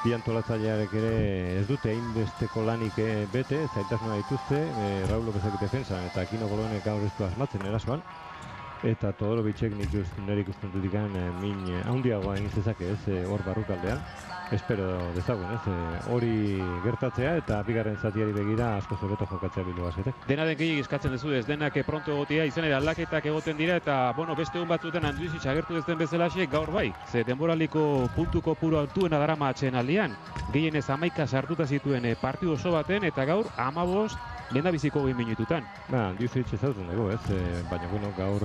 Bi antolatzailearek ere ez dute hainbesteko lanik bete, zailtasuna dituzte, Raul Lopezek defensan eta Kino Golonek gaur ez du asmatzen erasoan. Eta Todorovicek nire ikuspuntutik min handiagoa egin zezake, ez, hor barrukaldean. Espero dezagun, ez, hori gertatzea eta bigarren zatiari begira asko hobeto jokatzea Bilbao Basketek.
Dena den gehiagik eskatzen duzu ez, denak pronto egotea, izan ere aldaketak egoten dira eta, bueno, beste egun batzuetan Anduizic agertu ez den bezalaxe gaur bai. Ze denboraliko puntu kopuru altuena darama atsedenaldian. Gehienez 11 sartuta zituen partidu oso baten eta gaur 15 lehendabiziko 20 minututan.
Anduizic ezagutzen dugu, ez, baina bueno, gaur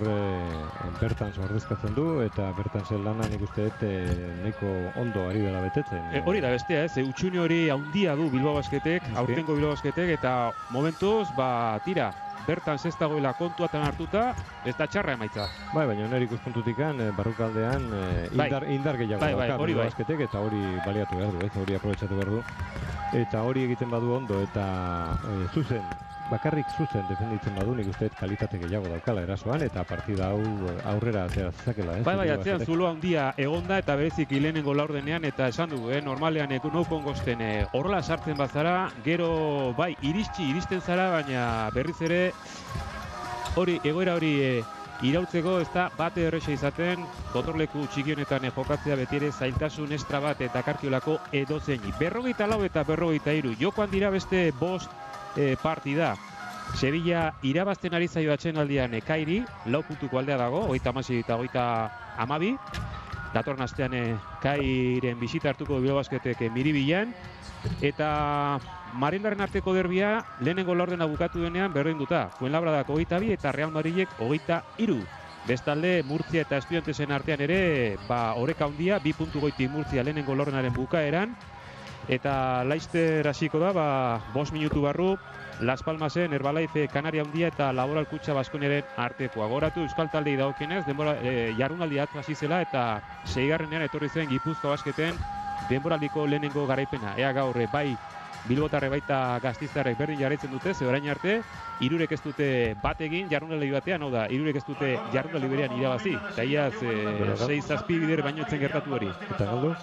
bertan ordezkatzen du eta bertan zen lana nik uste dut nahiko ondo ari dela betetzen.
Hori da bestea, ez, utxune hori handia du Bilbao Basketek, aurtengo Bilbao Basketek, eta momentuz, tira, bertan ez dagoela kontuatan hartuta, ez da txarra emaitza.
Bai, baina nire ikuspuntutikan barrukaldean indar gehiago dauka Bilbao Basketek eta hori baliatu behar du, ez, hori aprobetxatu behar du. Eta hori egiten badu ondo eta bakarrik zuzen defenditzen badu, nik uste kalitate gehiago daukala erasoan eta partida hau aurrera atera zezakela, ez?
Bai, atzean zulo handia egonda eta bereziki lehenengo laurdenean eta esan dugu, normalean no kongosten horrela sartzen bazara, gero bai iristen zara, baina berriz ere egoera hori irautzeko ez da bate erresa izaten, gotorleku txikionetan jokatzea beti ere zailtasun estra bat eta karkiolako edozeini. 44 eta 43, jokoan dira beste 5 partida. Sevilla irabazten ari zaio atsedenaldian Kairi, 4 puntuko aldea dago, 36 eta 32. Datorren astean Kairen bisita hartuko Bilbao Basketek Miribilan. Eta Marindaren arteko derbia lehenengo laurdena bukatu denean berdinduta. Fuenlabradak 22 eta Real Madrilek 23. Bestalde Murtzia eta Estudiantesen artean ere oreka handia, 2 puntu goitik Murtzia lehenengo laurdenaren bukaeran. Eta Laster hasiko da, 5 minutu barru, Las Palmasen, Herbalife, Kanaria handia eta Laboral Kutxa Baskoniaren artekoa. Gogoratu Euskal Taldei dagokienez, jardunaldia hasi zela eta 6. etorri zen Gipuzkoa Basketen denboraldiko lehenengo garaipena. Ea gaur bai Bilbotarre baita Gasteiztarrek berdin jarraitzen dute, ze orain arte, 3 ez dute bat egin jardunaldi batean, hau da, 3 ez dute jardunaldi berean irabazi. Eta iaz 6-7 bider baino etzen gertatu hori.
Eta galdu?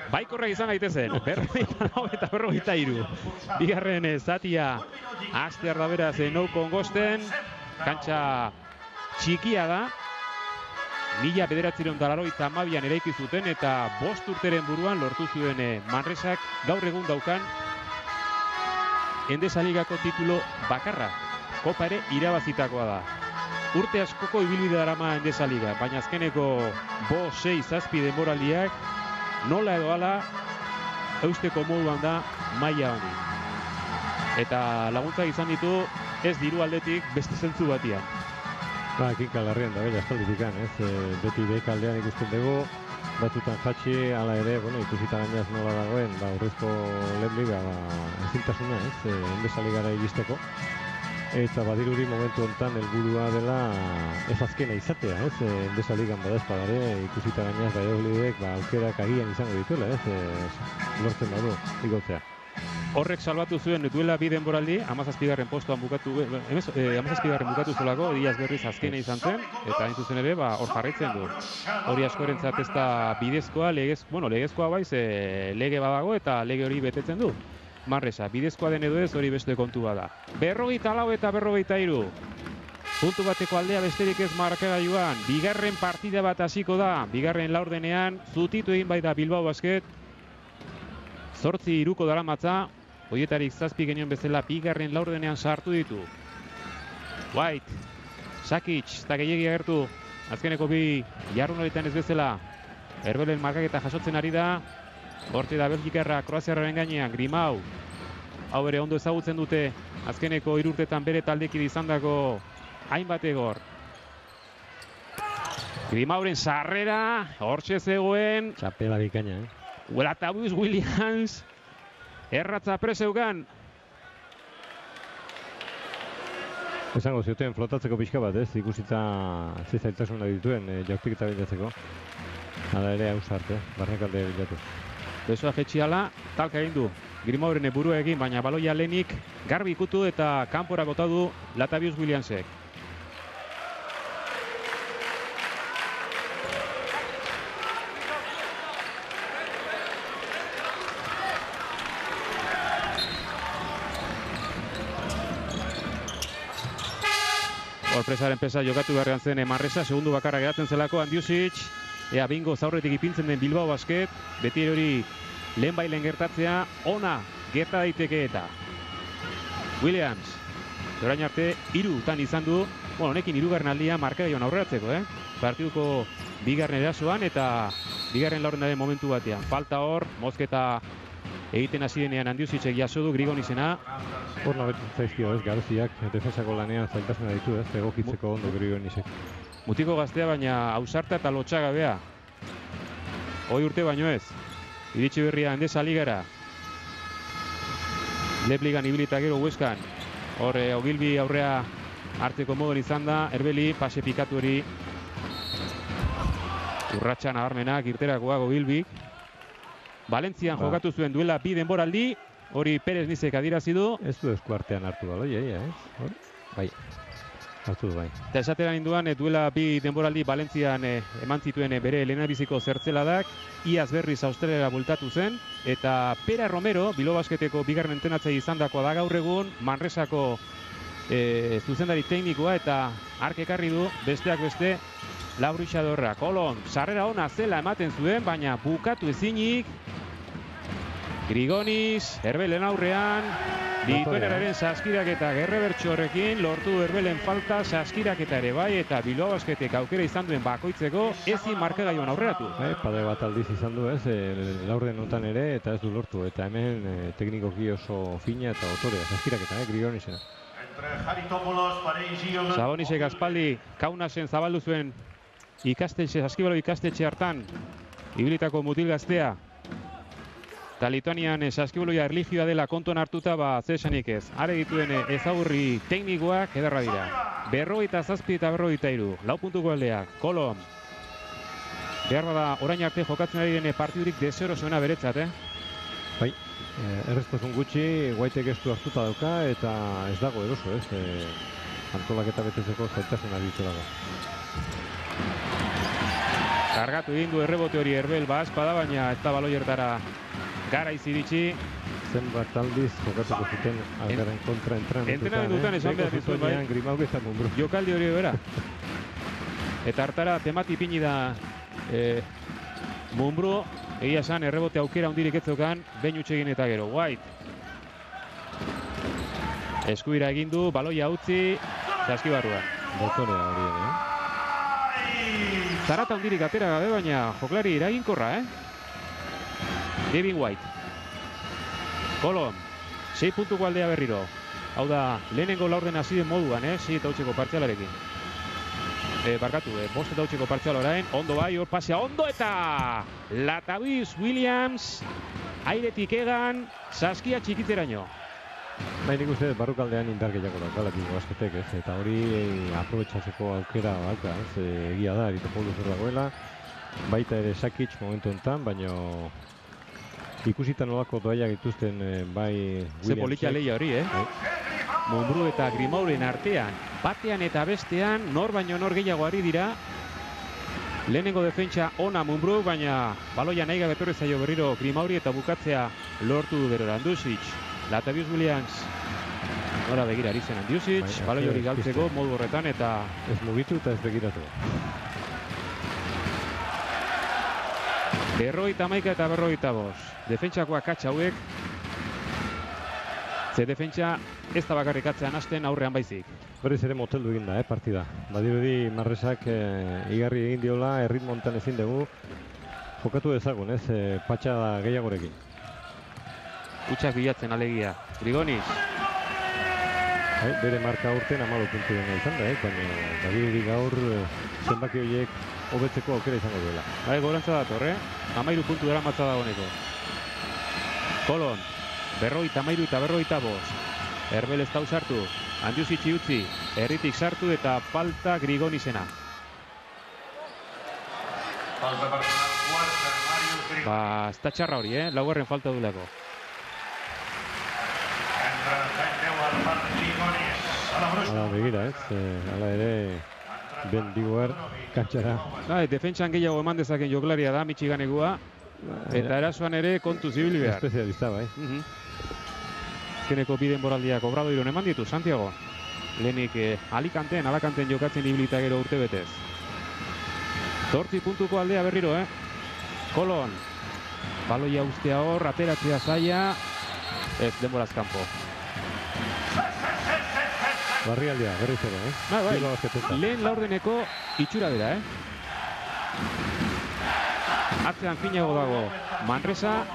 Baikorra izan gaitezen, 44 eta 43. Bigarren zatia hastear da beraz no kongosten, kantxa txikia da. 1982an eraiki zuten eta 5 urteren buruan lortu zuen Manresak gaur egun daukan Endesa Ligako titulo bakarra. Kopa ere irabazitakoa da. Urte askoko ibilbide darama Endesa Liga, baina azkeneko 5-6-7 denboraldiak nola edo hala eusteko moduan da maila honi. Eta laguntza izan ditu ez diru aldetik beste zentzu batian.
Kinka larrian da bella espalditikan, ez? Beti bekaldean ikusten dugu, batzutan jatxi, hala ere, ikusita gainaz nola dagoen, urrezko lehen liga, ezintasuna, ez? Endesa Ligara iristeko. Eta badirudi momentu honetan helburua dela ez azkena izatea, ez? Endesa Ligan badaezpadare, ikusita gainaz Valladolidek aukerak agian izango dituela, ez? Lortzen badu, igotzea.
Horrek salbatu zuen duela 2 denboraldi, 17. postuan bukatu zelako, Diaz berriz azkena izan zen, eta hain zuzen ere, hor jarraitzen du. Hori askorentzat ez da bidezkoa, legezkoa baiz, lege badago eta lege hori betetzen du. Manresa, bidezkoa den edo ez hori beste kontu bada. 44 eta 43. Puntu bateko aldea besterik ez markagailuan, bigarren partida bat hasiko da, bigarren laurdenean, zutitu egin baita Bilbao Basket, 8-3 daramatza, horietarik 7 genioen bezala bigarren laurdenean sartu ditu. White, Sakic, eta gehiagi agertu, azkeneko 2 jardunalditan ez bezala, Herbelen markaketa jasotzen ari da, hortze da Belgikarra Kroaziarraren gainean, Grimau, hau ere ondo ezagutzen dute, azkeneko 3 urtetan bere taldekide izandako hainbat egor. Grimauren sarrera, hortxe zegoen.
Txapela bikaina,
Latavius Williams, erratza preseugan.
Esango zioten flotatzeko pixka bat, ez? Ikusita zailtasuna dituen jaurtik eta bilatzeko. Hala ere ausarte, barnekalde bilatu.
Besoa jetxiala, talka egin du. Grimauren burua egin, baina baloia lehenik garbi ikutu eta kanpora bota du Latavius Williamsek. Sorpresaren pesa jokatu beharrean zen Manresa, segundu bakarra geratzen zelako Andiusic. Ea bingo zaurretik ipintzen den Bilbao Basket, beti hori lehen bailen gertatzea, ona gerta daiteke eta. Williams, orain arte 3 izan du, honekin 3. aldia markagailuan aurreratzeko, Partiduko 2. erasoan eta 2. laurdenaren momentu batean. Falta hor, mozketa egiten hasi denean Andiusicek jaso du Grigonisena.
Hor nabetzen zaizkio, Garziak defensako lanean zailtasuna ditu, egokitzeko ondo Grigonisek.
Mutiko gaztea, baina ausarta eta lotxagabea. Hoi urte baino ez. Iritsi berria Endesa ligara. Lepligan ibilita gero Hueskan. Hor Ogilbi aurrea hartzeko moduen izan da. Erbeli, pase pikatu hori. Urratxa nabarmenak, irterakoak Ogilbik. Valentzian jokatu zuen duela 2 denboraldi. Hori Perez Nizek adirazi du.
Ez du eskuartean hartu baloia, ez? Bai. Hartu du bai.
Eta esateran induan duela 2 denboraldi Valentzian eman zituen bere lehenabiziko zertzeladak. Iaz berriz Australiara bultatu zen. Eta Pera Romero, Bilbao Basketeko 2. entrenatzei izandakoa da gaur egun. Manresako zuzendari teknikoa eta ark ekarri du besteak beste Labrixadorra. Kolon, sarrera ona zela ematen zuen, baina bukatu ezinik. Grigonis, Herbelen aurrean, dituen eraren saskiraketa gerrebertxo horrekin, lortu du Herbelen falta, saskiraketa ere bai, eta Bilbao Basketek aukera izan duen bakoitzeko, ezin markagailuan aurreratu.
Pade bat aldiz izan du, laurden honetan ere, eta ez du lortu, eta hemen teknikoki oso fina eta otorea, saskiraketa, Grigonisena. Sabonisek aspaldi Kaunasen zabaldu zuen ikastetxe, saskibalo ikastetxe hartan, ibilitako mutil gaztea. Eta Lituanian saskiboloia erligioa dela kontuan hartuta, zesanik ez. Are dituen ezagurri teknikoak ederra dira. 47 eta 43, 4 puntuko aldeak. Kolon. Behar bada orain arte jokatzen ari den partidurik deserosoena beretzat, Bai, erreztasun gutxi, Guaitek ez du hartuta dauka, eta ez dago eroso, antolaketa betetzeko zailtasuna ditu dago.
Kargatu egin du errebote hori Herbel espada, baina ez da baloiertara garaiz iritsi.
Zenbat aldiz jokatuko zuten Algaren kontra
entrenamendutan esan behar dizuen bai.
Grimauk eta Munbro.
Jokaldi hori bera. Eta hartara temati ipini da Munbro, egia esan errebote aukera hundirik etzokan, behin utxegin eta gero. White. Eskubira egin du, baloia utzi, saskibarruan.
Botorea hori
Zarata hundirik atera gabe, baina joklari eraginkorra, Kevin White. Kolon, 6 puntuko aldea berriro. Hau da, lehenengo laurden hasi den moduan, 6 eta 8ko partzialarekin. Barkatu, 5 eta 8ko partzial orain. Ondo bai, hor pasea ondo eta Latavius Williams airetik egan, saskia txikitzeraino.
Bai, nik uste barrukaldean indar gehiago daukala Bilbao Basketek, eta hori aprobetxatzeko aukera dauka, egia da, Aritopoulos hor dagoela, baita ere Sakic momentu enten, baina ikusita nolako doaiak dituzten bai Williamsek.
Ze politia lehia hori, Munbru eta Grimauren artean, batean eta bestean, nor baino nor gehiago ari dira. Lehenengo defentsa ona Munbru, baina baloia nahi gabe etorri zaio berriro Grimauri eta bukatzea lortu du berora Andiusic. Latavius Williams nora begira ari zen Andiusic, baloi hori galtzeko modu horretan eta
ez mugitu eta ez begiratu.
51 eta 45. Defentsakoak katxa hauek. Ze defentsa ez da bakarrik atzean hasten aurrean baizik.
Berriz ere moteldu egin da, partida. Badirudi Manresak igarri egin diola, erritmo honetan ezin dugu jokatu dezagun, patxa gehiagorekin.
Utsak bilatzen alegia. Grigonis.
Bere marka urten 14 puntu dena izan da, baina badirudi gaur zenbaki horiek hobetzeko aukera izango duela.
Gorantza dator, 13 puntu dara matza dagoeneko. Kolon, 53 eta 45. Herbel ez da usartu, Andiusitzi utzi, erritik sartu eta falta Grigonizena.
Falta personal quarta, Marius Grigonis.
Ez da txarra hori, laugarren falta dulako.
Entra Zendeu al part Grigonis. A la Brusco.
Hala begira, hala ere Ben Diguer kantxara.
Defentsan gehiago eman dezaken joklaria da, Michiganegua. Eta erasoan ere kontu zibili behar.
Espezialista, bai.
Azkeneko biden boraldiak Obradoiron eman ditu, Santiago. Lehenik Alakanten jokatzen ibilita gero urte betez. 8 puntuko aldea berriro, Kolon. Baloia ustea hor, ateratzea zaila. Ez, denboraz kanpo.
Barrialdea, berriz ere,
Lehen laurdeneko itxura dira, Atzean finago dago Manresa,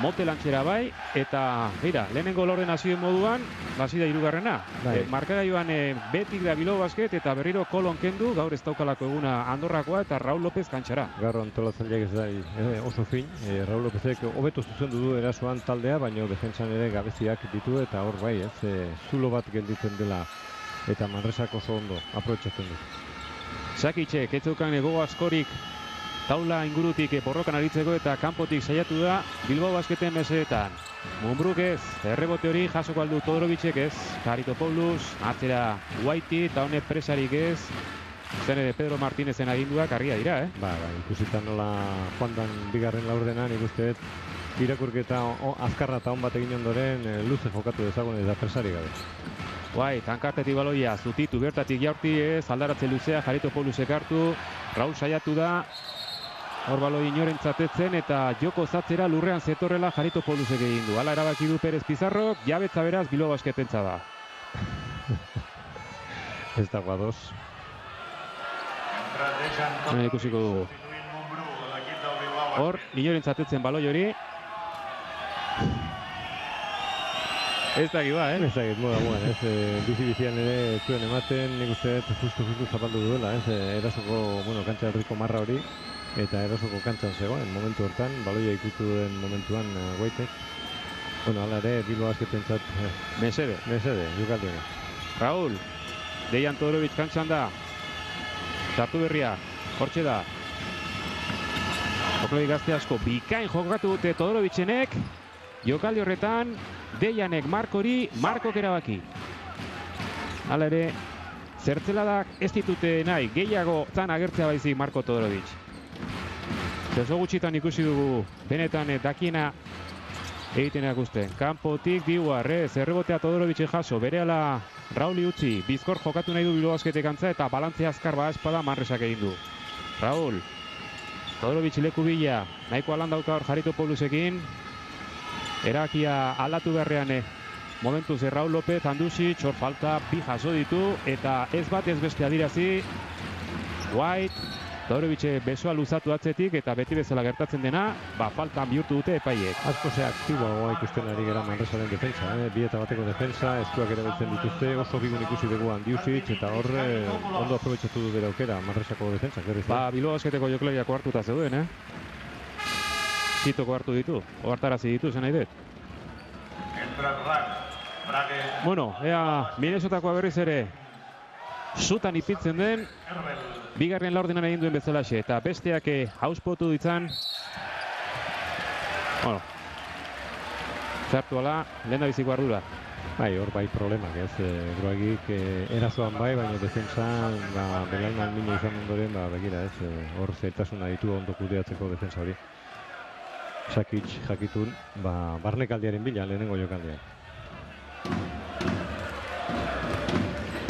Motelantxera bai, eta lehenengo laurden hazioen moduan, hasi da 3. Markagailuan betik da Bilbao Basket eta berriro Kolon kendu, gaur ez daukalako eguna Andorrakoa eta Raul López kantxara.
Gaur antolatzaileak ez da oso fin, Raul Lópezek hobeto zuzendu du erasoan taldea, baina defentsan ere gabeziak ditu eta hor bai, zulo bat gelditzen dela eta Manresak oso ondo aprobetxatzen du.
Sakitxek, ez zeukan gogo askorik taula ingurutik borrokan aritzeko eta kanpotik saiatu da Bilbao Basketen mesedetan. Mumbruk ez, errebote hori jasoko aldu Todorovicek ez, Karitopoulos, atzera Whitey eta honek presarik ez, zen ere Pedro Martínezen aginduak argia dira,
Ikusita nola joan dan bigarren laurdenan, ikusteet irakurketa azkarra eta on bat egin ondoren luze jokatu dezagun eta presarik gabe.
Tankartetik baloia, zutitu bertatik jaurti ez, aldaratze luzea, Karitopoulosek hartu, Raul saiatu da, hor baloi inorentzat eta joko zatzera lurrean zetorrela Karitopoulosek egin du. Hala erabaki du Perez Pizarrok, jabetza beraz Bilbao Basketentza da.
Ez dago ados.
Ikusiko dugu. Hor, inorentzat baloi hori. Ez da giba,
Ez da git, moda, bizi-bizian ere zuen ematen, nik uste justu zapaldu duela, erasoko, kantxa herriko marra hori, eta erasoko kantxan zegoen, momentu hortan, baloia ikutu den momentuan Whitek. Hala ere, Bilbao Basketentzat mesede, jokaldiena.
Raul, Dejan Todorovic kantxan da, sartu berria, hortxe da. Jokaldi gazte asko, bikain jokatu dute Todorovicenek, jokaldi horretan, Dejanek Markok erabaki. Hala ere, zertzeladak ez ditute nahi, gehiago zan agertzea baizik Marko Todorovic. Zezo gutxitan ikusi dugu, benetan dakiena egiten erakusten. Kanpotik Diguer, errebotea Todorovic jaso, berehala Rauli utzi, bizkor jokatu nahi du Bilbao Basketek antza eta balantzea azkar espada Manresak egin du. Raul, Todorovic leku bila, nahiko alan dauka hor Karitopoulosekin. Erakia aldatu beharrean momentuz Raul López, Andusic, hor falta bi jaso ditu eta ez bat ez beste adirazi White, Todorovic besoa luzatu atzetik eta beti bezala gertatzen dena, faltan bihurtu dute epaiek.
Asko aktiboagoa ikusten ari gara Manresaren defensa, bi eta bateko defensa, eskuak erabiltzen dituzte, oso bigun ikusi dugu Andiusic eta hor ondo aprobetxatu du bere aukera Manresako defensa.
Bilbao Basketeko jokalariak hartuta zeuden, Titoko hartu ditu, ohartarazi ditu, zen nahi dut. Ea Minnesotakoa berriz ere zutan ipintzen den, bigarren laurdenan egin duen bezalaxe, eta besteak hauspotu ditzan. Zartu ala, lehen da biziko ardura.
Hor bai problemak ez, Groagik erasoan bai, baina defensan belain almina izan ondoren, begira ez, hor zailtasuna ditu ondo kudeatzeko defensa hori. Sakic jakitun, barnekaldiaren bila, lehenengo jokaldean.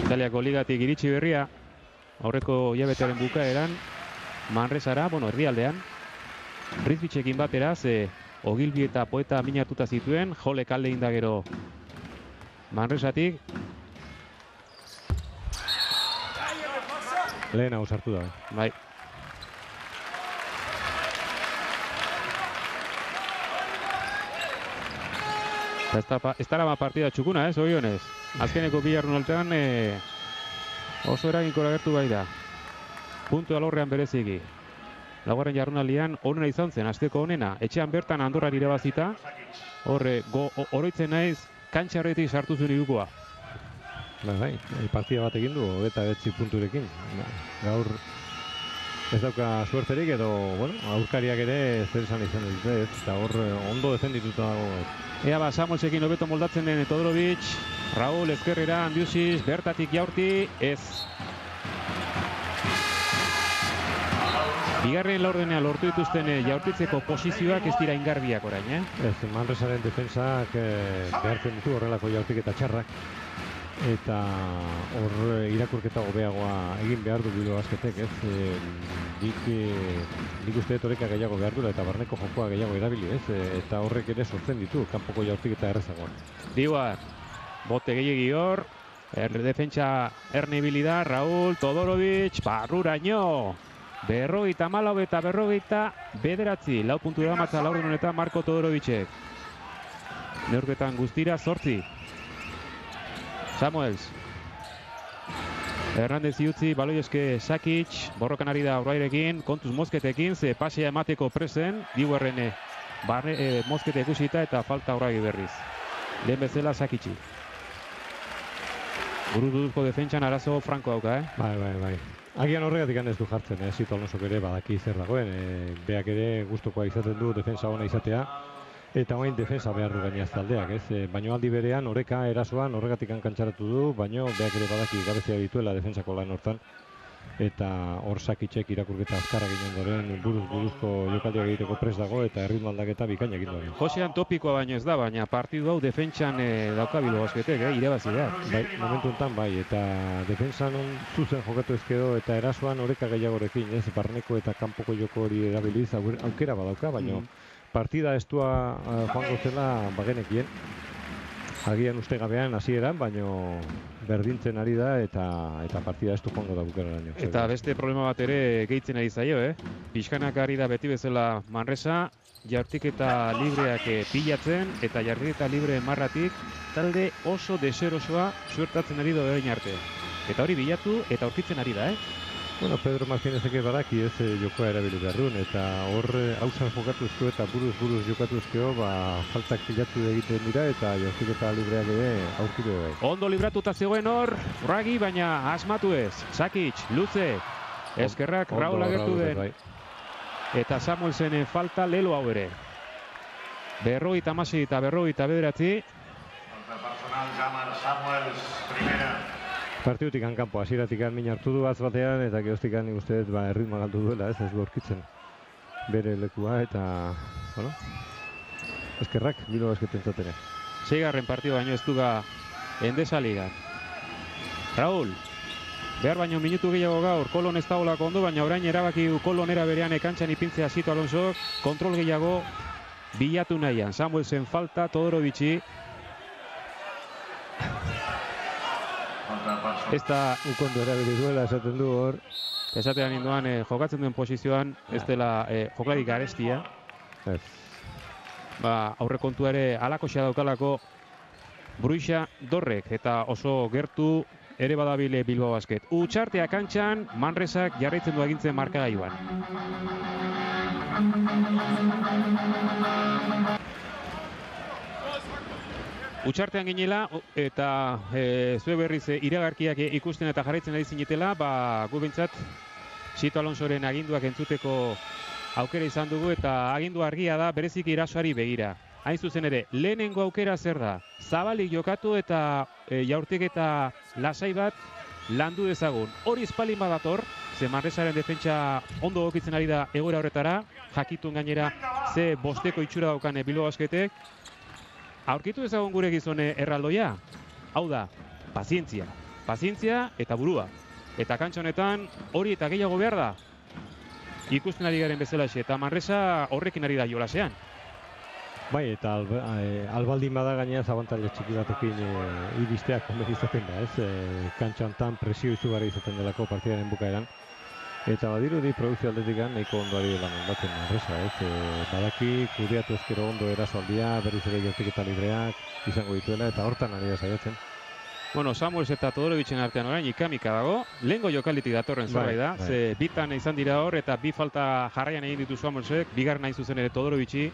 Italiako ligatik iritsi berria, aurreko hilabetearen bukaeran, Manresara, herrialdean, Rizbitzekin bateraz, Ogilbi eta Poeta min hartuta zituen, Jolek alde indagero Manresatik.
Lehen hau sartu da.
Bai. Ez dara partida txukuna, zorionez. Azkeneko bi jardunaldian oso eraginkor agertu bai da. Puntu alorrean bereziki. Laugarren jardunaldian onena izan zen, asteko onena. Etxean bertan Andorrari irabazita. Horre, oroitzen naiz, kantxarretik sartu zuen irukoa.
Bai, partida bat egin du, 29 punturekin. Gaur ez dauka suerterik edo, bueno, aurkariak ere zer esan izan dute, eta hor ondo defendituta dago.
Ea ba, Samuelsekin hobeto moldatzen den Todorovic, Raúl ezkerrera, Andiusiz, bertatik jaurti, ez. Bigarren laurdenean lortu dituzten jaurtitzeko posizioak ez dira ingarbiak orain,
Ez, Manresaren defensak behartzen ditu horrelako jaurtik eta txarrak. Eta hor irakurketa hobeagoa egin behar du Bilbao Basketek, ez? Nik uste dut horreka gehiago behar dula eta barneko jokoa gehiago erabili, ez? Eta horrek ere sortzen ditu, kanpoko jaurtik eta errezagoan.
Diuar, bote gehiagi hor, defentsa erne ibilida, Raúl, Todorovic, barruraino! 54 eta 49, lau puntu eramatza laurden honetan Marko Todorovicek. Neurketan guztira 8. Samuels. Hernandez iutzi, baloi eske Sakic, borrokan ari da Aurrairekin, kontuz mozketekin, ze pasea emateko presen, Diuarren mozkete ikusita eta falta Aurrai berriz. Lehen bezala Sakic'i. Buruz defentsan arazo franko dauka,
Bai. Agian horregatik ez du jartzen, Sito Alonsok ere badaki zer dagoen, beak ere gustukoa izaten du defensa ona izatea, eta orain defensa behar du gainaz taldeak, ez? Baino aldi berean oreka erasoan horregatik kantxaratu du, baino beak ere badaki gabezia dituela defensako lan hortan, eta hor Sakicek irakurketa azkarra ginen doren buruzko jokaldia egiteko prest dago eta erritmo aldaketa bikaina egin duen.
Josean topikoa baino ez da, baina partidu hau defentsan dauka Bilbao Basketek, irabazi da.
Bai, momentu honetan bai, eta defentsan zuzen jokatu ezkero eta erasoan oreka gehiagorekin, ez? Barneko eta kanpoko joko hori erabiliz aukera badauka, baino partida estua joango zela bagenekien. Agian uste gabean hasieran, baino berdintzen ari da eta partida estu joango da bukaeraino.
Eta beste problema bat ere gehitzen ari zaio, Pixkanak ari da beti bezala Manresa, jaurtiketa libreak pilatzen eta jaurtiketa libre marratik talde oso deserosoa suertatzen ari da orain arte. Eta hori bilatu eta aurkitzen ari da,
Bueno, Pedro Martínezek badaki ez jokoa erabili beharrun, eta hor hausan jokatuzko eta buruz jokatuzko, faltak pilatu egiten dira eta jaurtiketa libreak ere aurkitu bai.
Ondo libratuta zegoen hor, Ragi, baina asmatu ez. Sakic, luze, eskerrak Raúl agertu den.
Bai.
Eta Samuelsen falta lelo hau ere. 56 eta 49.
Falta personal, Jamal Samuels, primera.
Partidutik kanpo hasieratik min hartu du batz batean eta geroztik nik uste dut erritma galdu duela, ez du aurkitzen bere lekua eta bueno, eskerrak Bilbao Basketentzat ere.
6. partida baino ez duga Endesa Ligan. Raúl, behar baino minutu gehiago gaur, Kolon ez dagoelako ondo, baina orain erabaki du Kolonera berean kantxan ipintzea Sito Alonsok, kontrol gehiago bilatu nahian. Samuelsen falta, Todorovic'i. Ez da
ukondo erabili duela esaten du hor.
Esatean indoan jokatzen duen posizioan ez dela jokalari garestia.
Ez.
Aurre kontua ere alakoxa daukalako Bruixa Dorrek eta oso gertu ere badabile Bilbao Basket. Utxartea kantxan, Manresak jarraitzen du agintzen markagailuan. Utxartean ginela eta zue berriz iragarkiak ikusten eta jarraitzen ari zinetela, gu bintzat Sito Alonsoren aginduak entzuteko aukera izan dugu eta agindu argia da bereziki irasoari begira. Hain zuzen ere, lehenengo aukera zer da? Zabalik jokatu eta jaurtiketa lasai bat landu dezagun. Hori espalin badator, ze Manresaren defentsa ondo gokitzen ari da egoera horretara, jakitun gainera ze bosteko itxura daukan Bilbao Basketek. Aurkitu ezagun gure gizone erraldoia, hau da, pazientzia. Pazientzia eta burua. Eta kantxa honetan hori eta gehiago behar da. Ikusten ari garen bezalaxe eta Manresa horrekin ari da jolasean.
Bai, eta albaldin bada gainera zabantaila txiki batekin iristeak konbeti izaten da, ez? Kantxa honetan presio izugarri izaten delako partidaren bukaeran. Eta badirudi produkzio aldetik nahiko ondo ari dela moldatzen Manresa, badaki kudeatu ezkero ondo erasoaldia, berriz ere jaurtiketa libreak izango dituela, eta hortan ari da saiatzen.
Bueno, Samuels eta Todorovicen artean orain ikamika dago. Lehengo jokalditik datorren zerbait da. Ze bitan izan dira hor eta bi falta jarraian egin ditu Samuelsek, bigarren nahi zuzen ere Todorovici.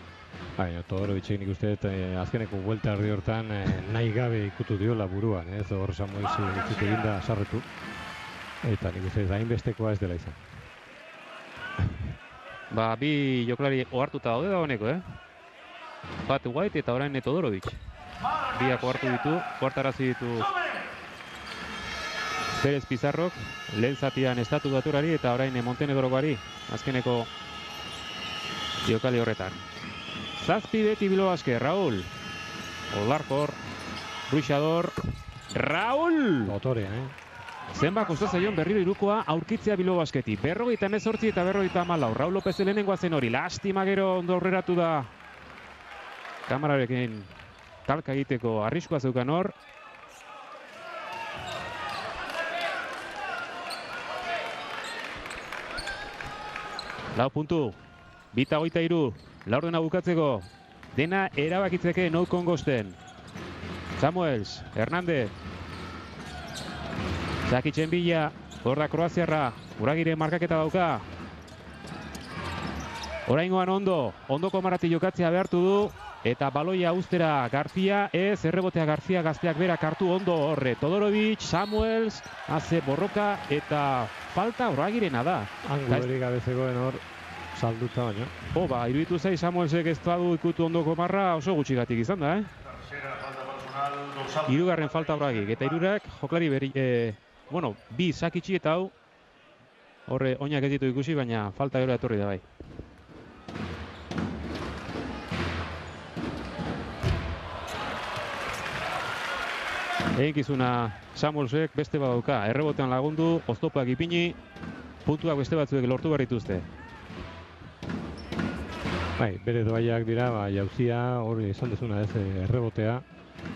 Todorovicek nik uste azkeneko buelta erdi hortan nahi gabe ikutu diola buruan, hor Samuels itzut eginda sarretu. Eta nik uste hainbestekoa ez dela izan.
Bi jokalari ohartuta daude da honeko, Pat White eta orain Todorovic. Biak ohartarazi ditu Pérez Pizarrok, lehen zatian estatu baturari eta orain Montenegrokoari, azkeneko jokali horretan. Zazpi beti Bilbao Basket, Raúl. Olarkor, Ruixador, Raúl!
Dotorea,
Zenba kostazaion berriro irukoa aurkitzea Bilbao Basketi. 58 eta 54. Raúl López lehenengoa zen hori. Lastima gero ondo aurreratu da. Kamararekin talka egiteko arriskoa zeukan hor. Lau puntu. 23. Laurdena bukatzeko. Dena erabakitzeke no kongosten. Samuels, Hernández. Zakitzen bila, hor da Kroaziarra, Uragire markaketa dauka. Oraingoan ondoko marati jokatzea behartu du, eta baloia ustera García, errebotea García gazteak berak hartu ondo horre. Todorovic, Samuels, haze borroka, eta falta Uragirena da.
Anguleri gabe zegoen hor, salduta baino.
Iruditu zai Samuelsek ez badu ikutu ondoko marra oso gutxigatik izan da, Hirugarren falta Uragik, eta hirurak joklari bi sakitxi eta hau horre oinak ez ditu ikusi, baina falta gero etorri da bai. Eginkizuna Samuelsek beste badauka, errebotean lagundu, oztopak ipini, puntuak beste batzuek lortu berrituzte.
Bere doaiak dira, jauzia, hori esan dezuna errebotea,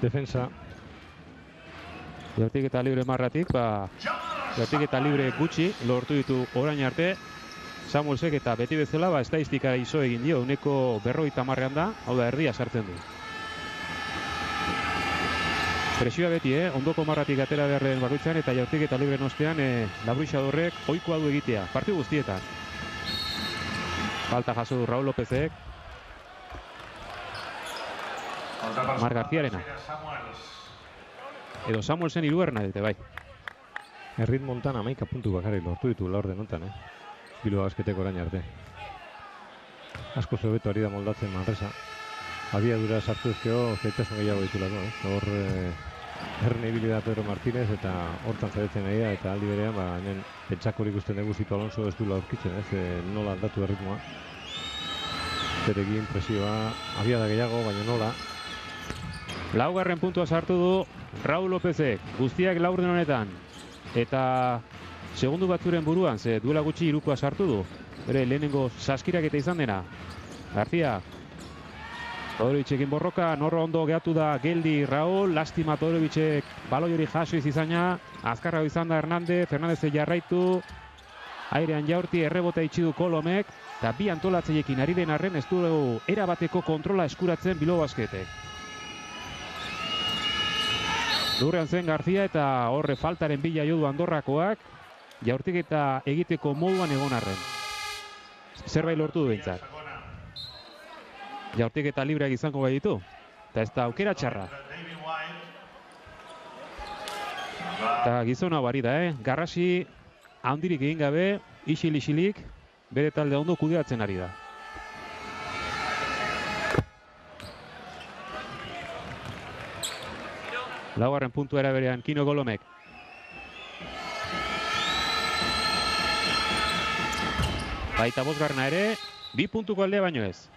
defensa.
Jaurtik eta libre marratik, jaurtik eta libre gutxi lortu ditu orain arte. Samuelsek eta beti bezala estadistika iso egin dio, uneko 50 da, hau da erdia sartzen du. Presioa beti, ondoko marratik atera beharren bakoitzean eta jaurtik eta libre nostean Labruixadorrek ohikoa du egitea, partidu guztietan. Falta jaso du Raúl Lópezek. Mar Garziarena. Edo Samuelsen hirugarrena dute, bai.
Errit Montana 11 puntu bakarrik lortu ditu laurden honetan, Bilbao Basketeko orain arte. Asko hobeto ari da moldatzen Manresa. Abiadura sartu ezkero zaitasun gehiago ditulako, Hor Erne ibili da Pedro Martínez eta hortan zaretzen nahi da, eta aldi berean, hemen pentsakorik ikusten dugu Zito Alonso ez duela aurkitzen, nola aldatu erritmoa. Zeregin, presioa, abiada gehiago, baina nola.
Laugarren puntua sartu du Raúl Lópezek, guztiak laurden honetan. Eta segundu batzuren buruan, ze duela gutxi hirukoa sartu du. Bere lehenengo saskiraketa izan dena. García. Todorovicekin borroka, norro ondo gehatu da geldi Raúl, lastima Todorovicek baloi hori jaso izana, azkarra izan da Hernández jarraitu, airean jaurti errebotea itxi du Kolomek, eta bi antolatzeiekin ari den arren ez du erabateko kontrola eskuratzen Bilbao Basketek. Lurrean zen García eta horre faltaren bila jodu Andorrakoak, jaurtik eta egiteko moduan egon arren. Zerbait lortu du behintzat. Jaurtik eta libreak izango bai ditu. Eta ez da aukera txarra. Eta gizona bari da, Garrasi handirik egin gabe, isilik, bere talde ondo kudeatzen ari da. Laugarren puntu eraberean Kino Kolomek. Baita bosgarrena ere, 2 puntuko aldea baino ez.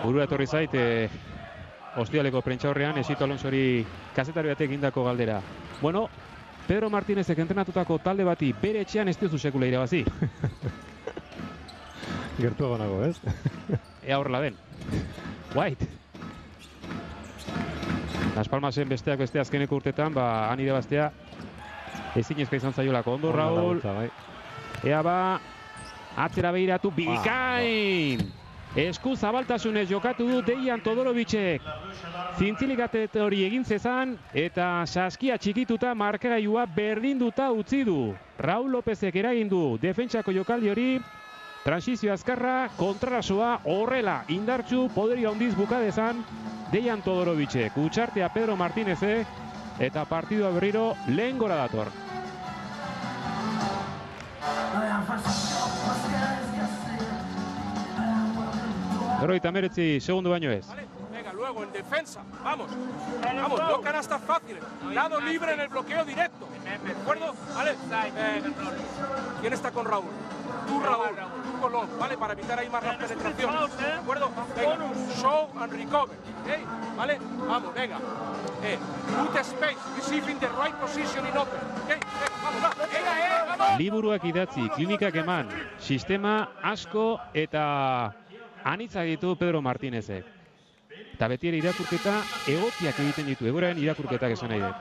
Burua etorri zait, ostialeko prentxaurrean, Zito Alonsori kazetari batek egindako galdera. Bueno, Pedro Martínezek entrenatutako talde bati bere etxean ez diozu sekula irabazi.
Gertuago nago, ez?
Ea horrela den. White. Las Palmasen besteak beste azkeneko urtetan, han irabaztea Ezinezko izan zaiolako ondo Raul. Ea ba, atzera behiratu bikain! Esku zabaltasunez jokatu du Dejan Todorovicek. Zintzilikate hori egin zezan eta saskia txikituta markagailua berdinduta utzi du. Raul Lopezek eragin du defentsako jokaldi hori. Transizio azkarra, kontrarasoa horrela indartsu poderio handiz buka dezan Dejan Todorovicek. Utxartea Pedro Martinezek eta partidua berriro lehen gora dator. Berroita meretzi segundo baino ez.
Venga, luego en defensa, vamos, no canastas fáciles, lado libre en el bloqueo directo, ¿de acuerdo? Vale, ¿quién está con Raúl? Tú, Raúl, tú, Colón, ¿vale? Para evitar ahí más las penetraciones, ¿de acuerdo? Venga, show and recover, ¿ok? ¿Vale? Vamos, venga. Put space, receive in the right position in open, ¿ok? Venga, vamos.
Liburuak idatzi, klinikak eman, sistema asko eta anitza ditu Pedro Martinezek. Eta betiere irakurketa egokiak egiten ditu, egoren irakurketak esan nahi dut.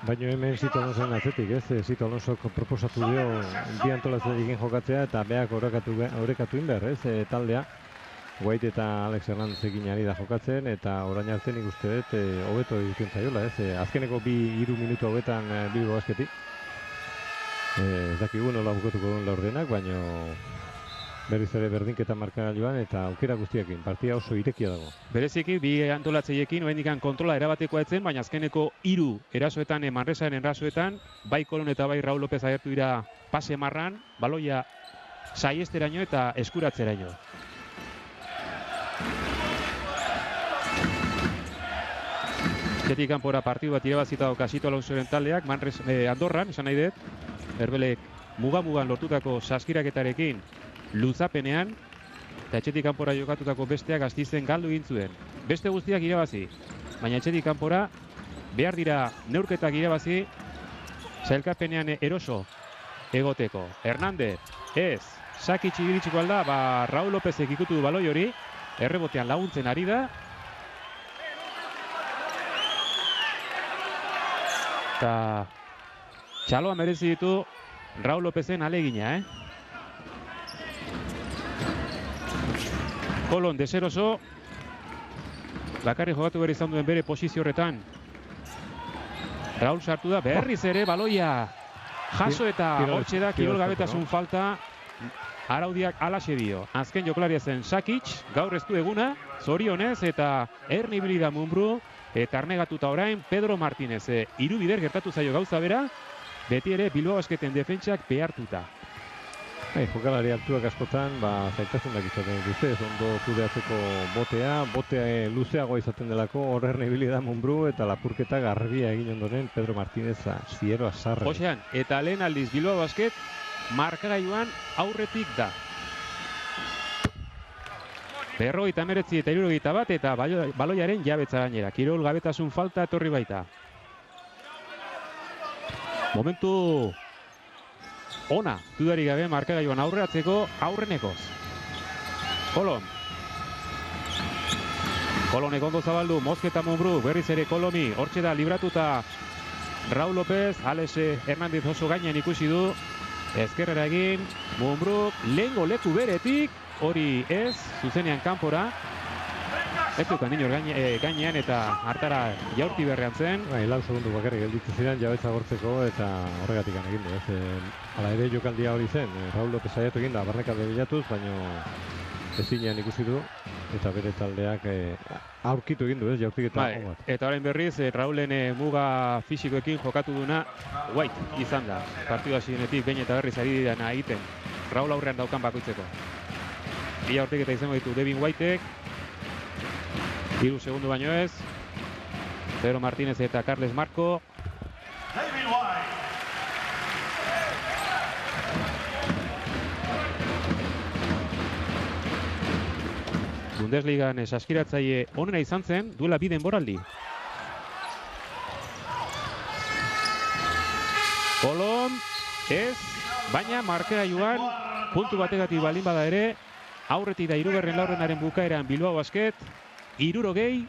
Baina hemen Zito Alonsoen atzetik, ez? Zito Alonsok proposatu dio bi antolatzen egin jokatzea eta beak orekatu inber, ez? Taldea, White eta Alex Hernández egin ari da jokatzen eta orain arte nik uste dut hobeto egiten zaiola, ez? Azkeneko 2-3 minutu hauetan Bilbao Basketik. Ez dakigu nola bukatuko duen laurdenak, baina berriz ere berdinketa markagailuan eta aukera guztiekin, partida oso irekia dago.
Bereziki, bi antolatzeiekin, oraindik kontrola erabatekoa etzen, baina azkeneko 3 erasoetan, Manresaren erasoetan, bai Kolon eta bai Raul Lopez agertu dira pase marran, baloia saiesteraino eta eskuratzeraino. Zetik kanpora partidu bat irabazita dauka Zito Alonsoren taldeak, Andorran, esan nahi dut, Herbelek muga-mugan lortutako saskiraketarekin luzapenean, eta etxetik kanpora jokatutako besteak Gasteizen galdu egin zuen. Beste guztiak irabazi, baina etxetik kanpora behar dira neurketak irabazi, sailkapenean eroso egoteko. Hernández, ez, Sakic iritsiko alda, Raul Lopezek ikutu du baloi hori, errebotean laguntzen ari da, eta txaloa merezi ditu Raul Lopezen alegina, Kolon deseroso, bakarri jogatu behar izan duen bere posizio horretan. Raul sartu da, berriz ere baloia jaso eta hortxe da kirolgabetasun falta. Araudiak alaxe dio. Azken jokalaria zen Sakic, gaur ez du eguna, zorionez eta ernibili da Munbru, eta arnegatuta orain Pedro Martinez. 3 bider gertatu zaio gauza bera, beti ere Bilbao Basketen defentsak behartuta.
Jokalari altuak askotan, zaitasunak izaten dituzte, ondo kudeatzeko botea luzeagoa izaten delako, horren ibili da Munbru eta lapurketa garbia egin ondoren Pedro Martinez ziero azarre.
Josean, eta lehen aldiz Bilbao Basket markagailuan aurretik da. 59 eta 61 eta baloiaren jabetza gainera. Kirol gabetasun falta etorri baita. Momentu ona, dudarik gabe markagailuan aurreatzeko aurrenekoz. Kolonek ondo zabaldu, Mozketa Munbru, berriz ere Kolomi, hortxe da libratuta Raul Lopez, Alex Hernández oso gainean ikusi du, ezkerrera egin, Munbru, lehengo leku beretik, hori ez, zuzenean kanpora, ez dukan dinor gainean eta hartara jaurti berrean zen.
Lau segundu bakarrik gelditu ziren jabetza gortzeko eta horregatik egin du. Hala ere jokaldia hori zen, Raul Lopez saiatu egin da, barnekade bilatuz, baina ezinean ikusi du eta bere taldeak aurkitu egin du, jaurtiketa hon bat.
Eta orain berriz, Raulen muga fisikoekin jokatu duna White izan da. Partidu hasienetik behin eta berriz ari dira egiten, Raul aurrean daukan bakoitzeko. Ia hortik eta izango ditu Devin Whiteek, 3 segundu baino ez, Pedro Martinez eta Carles Marco.
David White.
Bundesligan saskiratzaile onena izan zen, duela 2 denboraldi. Kolon, ez, baina markagailuan puntu bategatik baldin bada ere, aurretik da 3. laurdenaren bukaeran Bilbao Basket, 60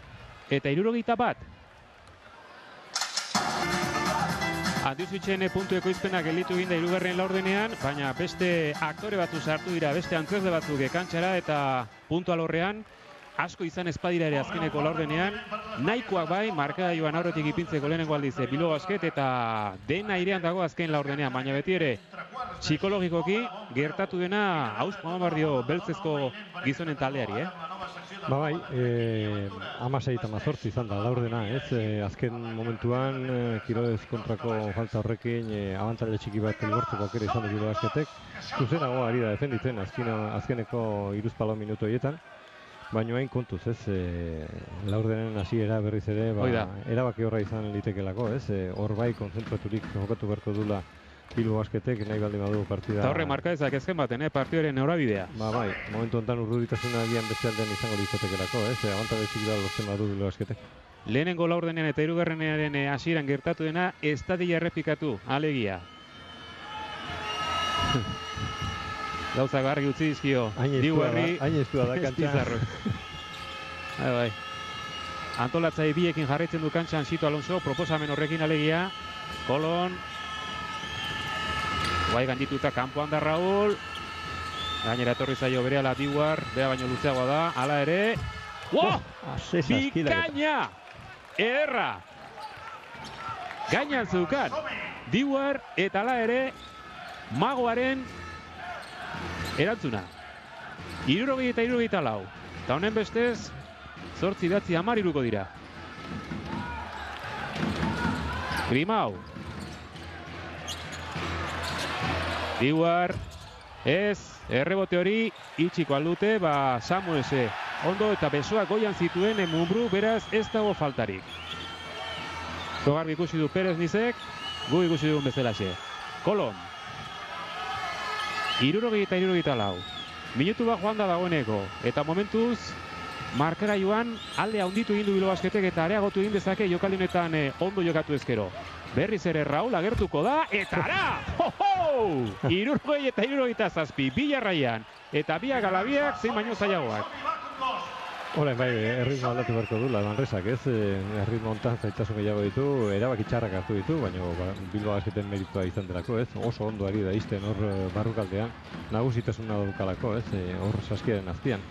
eta 61. Handizuitzen puntu ekoizpena gelditu egin da hirugarren laurdenean, baina beste aktore batzu sartu dira, beste antzerle batzuk kantxara eta puntu alorrean asko izan espadira ere azkeneko laurdenean, nahikoak bai, markagailuan aurretik ipintzeko lehenengo aldiz Bilbao Basket eta dena airean dago azken laurdenean, baina beti ere psikologikoki gertatu dena hauspo amabardio beltzezko gizonen taldeari,
Ba bai, 16-18 izan da laurdena, ez? Azken momentuan, Kirolez kontrako falta horrekin, abantaile txiki bat lortzeko aukera izan du Bilbao Basketek. Zuzenago ari da defenditzen azkeneko 3-4 minutu horietan. Baina hain kontuz, ez? Laurdenen hasiera berriz ere, erabaki horra izan litekelako, ez? Hor bai konzentraturik jokatu beharko dula Bilbao Basketek nahi baldin badu partida.
Eta horre marka ezak ezken baten, partioaren norabidea.
Ba bai, momentu honetan urruditasuna agian beste aldean izango litzatekelako, ez? Abantaile txiki bat lortzen badu Bilbao Basketek.
Lehenengo laurdenean eta hirugarrenaren hasieran gertatu dena ez dadila errepikatu, alegia. Gauzak argi utzi dizkio, Diuarri,
hain estua da kantxan.
Bai. Antolatzai biekin jarraitzen du kantxan Sito Alonso, proposamen horrekin alegia. Kolon. Guai gandituta kanpoan da Raúl. Gainera etorri zaio berehala Diuar, bera baino luzeagoa da, hala ere. Bikaina! Ederra! Gainan zeukan, Diuar eta hala ere magoaren erantzuna. 60 eta 64. Eta honen bestez, 8-10 dira. Grimau. Diuar. Ez, errebote hori itxiko aldute, Samuelse. Ondo eta besoak goian zituen Munbru, beraz ez dago faltarik. Zogarbi ikusi du Perez Nizek, gu ikusi dugun bezalaxe. Kolon. 60 eta 64. Minutu bat joan da dagoeneko. Eta momentuz, markagailuan alde handitu egin du Bilbao Basketek eta areagotu egin dezake jokaldi honetan ondo jokatu ezkero. Berriz ere Raúl agertuko da, eta ara! 60 eta 67, bilarraian. Eta biak alabiak zein baino zailagoak.
Orain bai, erritmo aldatu beharko du Manresak, ez? Erritmo hontan zaitasun gehiago ditu, erabaki txarrak hartu ditu, baina Bilbao Basketen meritua izan delako, ez? Oso ondo ari da izten hor barrukaldean, nagusitasuna daukalako, ez? Hor saskiaren azpian.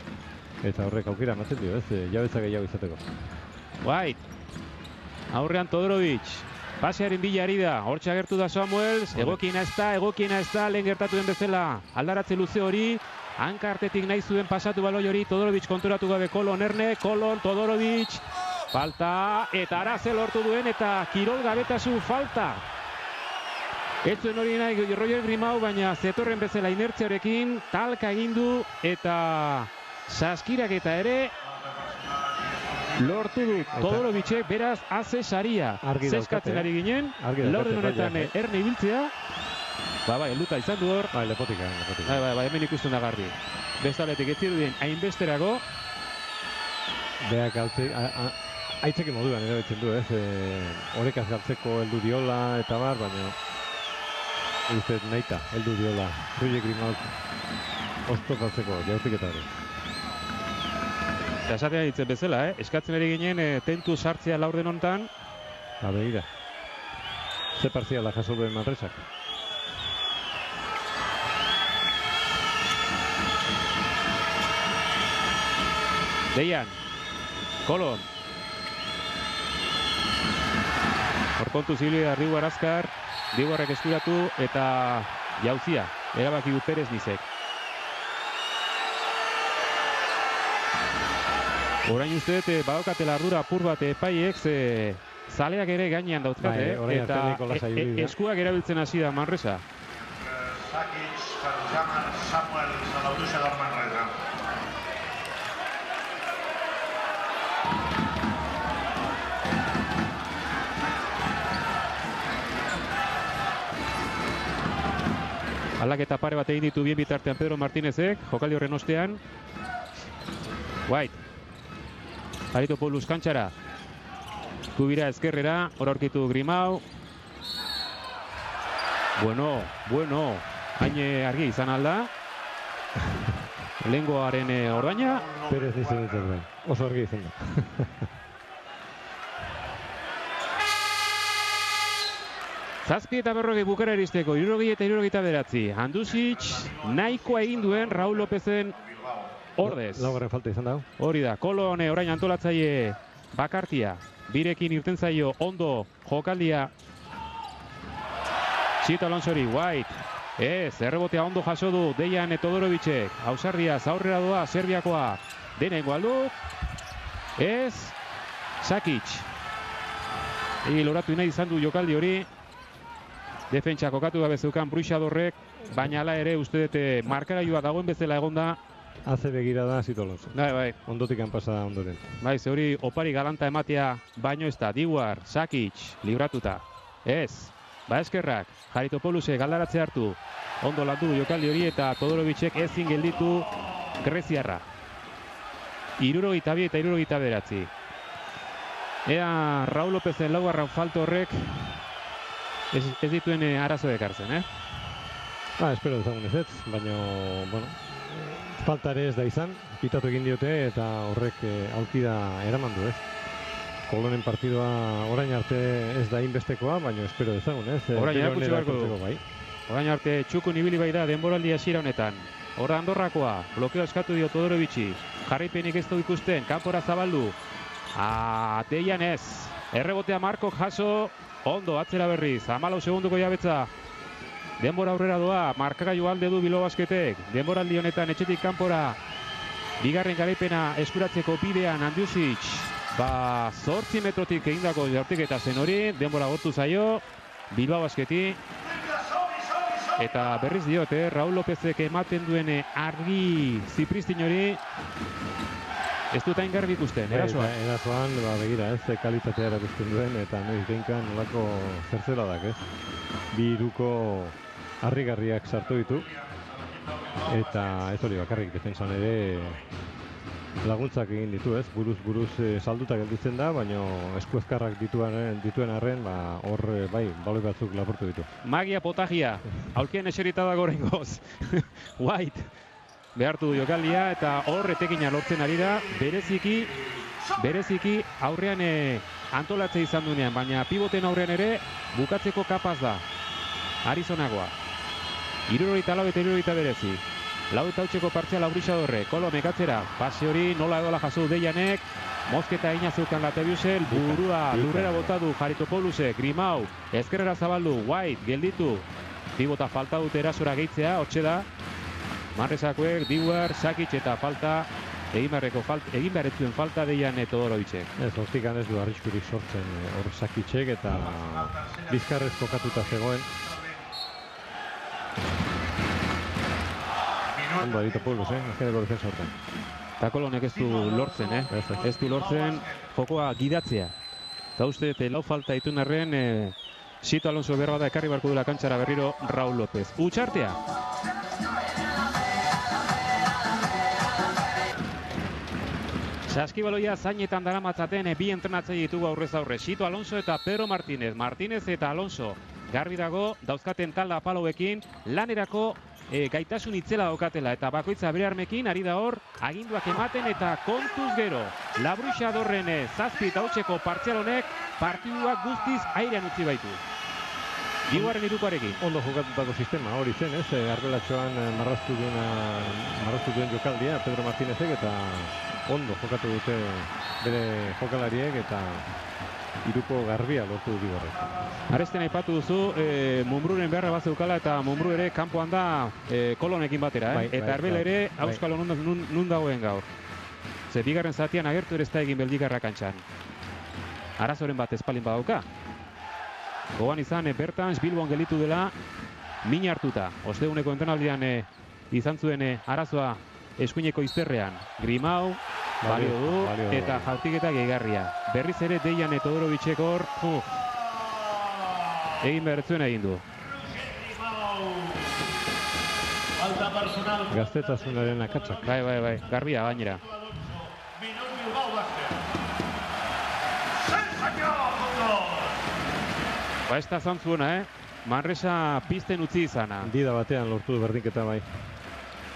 Eta horrek aukera ematen dio, ez? Jabetza gehiago izateko.
White. Aurrean Todorovic. Pasearen bila ari da, hortxe agertu da Samuels, egokiena ez da, lehen gertatu den bezala, aldaratze luze hori, hankartetik nahi zuen pasatu baloi hori, Todorovic konturatu gabe Kolon Erne, Kolon, Todorovic, falta, eta araze lortu duen, eta kirol gabetasun falta. Ez zuen hori nahi Roger Grimau, baina zetorren bezala inertziarekin, talka egindu, eta saskirak eta ere, lortu du Todorovicek, beraz, aze saria. Zeskatzen ari ginen, laurden honetan Erne ibiltzea. Bai, helduta izan du hor.
Bai, lepotika.
Bai, hemen ikusten da garbi. Bestaletik ez zirudien hainbesterako.
Beak galtze, aitzeki moduan erabiltzen du, ez? Horekaz galtzeko heldu diola eta bar, baina uste nahita, heldu diola. Roger Grimau oztopatzeko jaurtiketa hori.
Eta esatea ditzen bezala, eskatzen ari ginen tentu sartzea laurden honetan.
Begira. Ze partziala jaso duen Manresak.
Deian. Kolon. Hor kontu zibilea Diuar azkar. Diuarrek eskuratu eta jauzia. Erabaki du Perez Nizek. Orain uste badaukatela ardura apur bat epaiek, zaleak ere gainean dauzkate, eta eskuak erabiltzen hasi da Manresa.
Sakic per Samuels a l'Auruixador Manresa.
Aldaketa pare bat egin ditu bien bitartean Pedro Martínezek, jokaldi horren ostean. White. Arito Paulus kantxara. Kubira ezkerrera, hor aurkitu Grimau. Bueno. Hain argi izan alda. Lehengoaren ordaina.
Perez izan dut, oso argi izan da.
Zazpi eta berrogei bukara iristeko, 60 eta 69. Handusic nahikoa egin duen Raul Lopezen ordez.
Laugarren falta izan da.
Hori da, Kolone orain antolatzaile bakartia. Birekin irten zaio ondo jokaldia. Chito Alonsori, White. Ez, errebotea ondo jaso du Dejan Todorovicek. Ausardia, aurrera doa, Serbiakoa. Denengo aldu. Ez, Sakic. Loratu nahi izan du jokaldi hori. Defentsa kokatu gabe zeukan Bruixadorrek, baina hala ere uste dute markagailua dagoen bezala egonda.
Haze begira da Chito Alonso.
Bai.
Ondotik pasa ondoren.
Bai, ze hori opari galanta ematea baino ez da. Diguar, Sakic, libratuta. Ez, eskerrak, Haritopoulos galdaratze hartu. Ondo landu jokaldi hori eta Todorovicek ezin gelditu greziarra. 62 eta 69. Ea Raul Lopezen laugarren falta horrek ez dituen arazo ekartzen,
Espero dezagun ez, baina, bueno, falta ere ez da izan, pitatu egin diote eta horrek aukida eraman du, Kolonen partidua orain arte ez da inbestekoa, baina espero dezagun,
Orain erakutsi beharko du. Orain arte txukun ibili bai da denboraldi hasiera honetan. Hora Andorrakoa, blokeo eskatu dio Todorovici. Jarraipenik ez du ikusten, kanpora zabaldu. Deian ez. Errebotea Markok jaso, ondo atzera berriz. 14 segunduko jabetza. Denbora aurrera doa, markagailu alde du Bilbao Basketek. Denboraldi honetan etxetik kanpora. Bigarren garaipena eskuratzeko bidean Handusic. 8 metrotik egindako jaurtiketa zen hori, denbora gortu zaio, Bilbao Basketi. Eta berriz diote, Raul Lopezek ematen duen argi zipristin hori, ez dut hain garbi ikusten, erasoan.
Erasoan, begira, kalitatea erakusten duen, eta noiz behinkan nolako zertzeladak, Bi hiruko harrigarriak sartu ditu. Eta ez hori bakarrik defentsan ere laguntzak egin ditu, buruz salduta gelditzen da, baina eskuezkarrak dituen arren, hor baloi batzuk lapurtu ditu.
Magia potagia, aulkien eserita dago oraingoz. White behartu du jokaldia eta hor etekina lortzen ari da, bereziki aurrean antolatze izan duenean, baina pivoten aurrean ere bukatzeko kapaz da. Arizonagoa. 64 eta 69. Lau eta hautseko partziala Bruixadorre, Kolo mekatzera, pase hori nola edola jaso Deianek, Mozketa egina zeukan Latabiusel, burua lurrera botadu Haritopoulos, Grimau, ezkerrera zabaldu, White, gelditu, pibota falta dute erasora gehitzea, hortxe da, Manresakoek, Diguar, Sakic eta falta, egin beharretzuen falta Deian Todorovicek.
Hortikan ez du arriskurik sortzen hor Sakicek eta bizkarrez kokatuta zegoen. Ondo Haritopoulos, azkeneko defensa hortan.
Eta Kolonek ez du lortzen, Ez du lortzen jokoa gidatzea. Eta uste, lau falta ditun arren, Chito Alonso berra da ekarri barko dula kantxara berriro Raul Lopez. Utxartea. Saskibaloia zainetan daramatzaten bi entrenatzaile ditugu aurrez aurre. Chito Alonso eta Pedro Martínez. Martínez eta Alonso. Garbi dago, dauzkaten talda apaloekin, lanerako gaitasun itzela daukatela eta bakoitza bere armekin ari da hor aginduak ematen eta kontuz gero La Bruixadorren 7 eta 8ko partzial honek partiduak guztiz airean utzi baitu. Diguaren irukoarekin.
Ondo jokatutako sistema hori zen, Arbelatxoan marraztu duen jokaldia Pedro Martínezek eta ondo jokatu dute bere jokalariek eta iruko garbia lortu du Diguarrek.
Aresten aipatu duzu, Mumruren beharra bat zeukala eta Mumru ere kanpoan da Kolonekin batera, eta Arbel ere auskalo nun dagoen gaur. Ze bigarren zatian agertu ere ez da egin beldigarra kantxan. Arazoren bat espalin badauka. Gogan izan bertan Bilbon gelditu dela min hartuta. Osteguneko entrenaldian izan zuen arazoa eskuineko izterrean. Grimau, balio du eta jaurtiketa gehigarria. Berriz ere Deian Todorovicek hor egin beharretzuen egin du.
Gaztetasunaren akatsak.
Bai, garbia gainera. Ez da zantzuena, Manresa pizten utzi izana.
Dida batean lortu du berdinketa bai.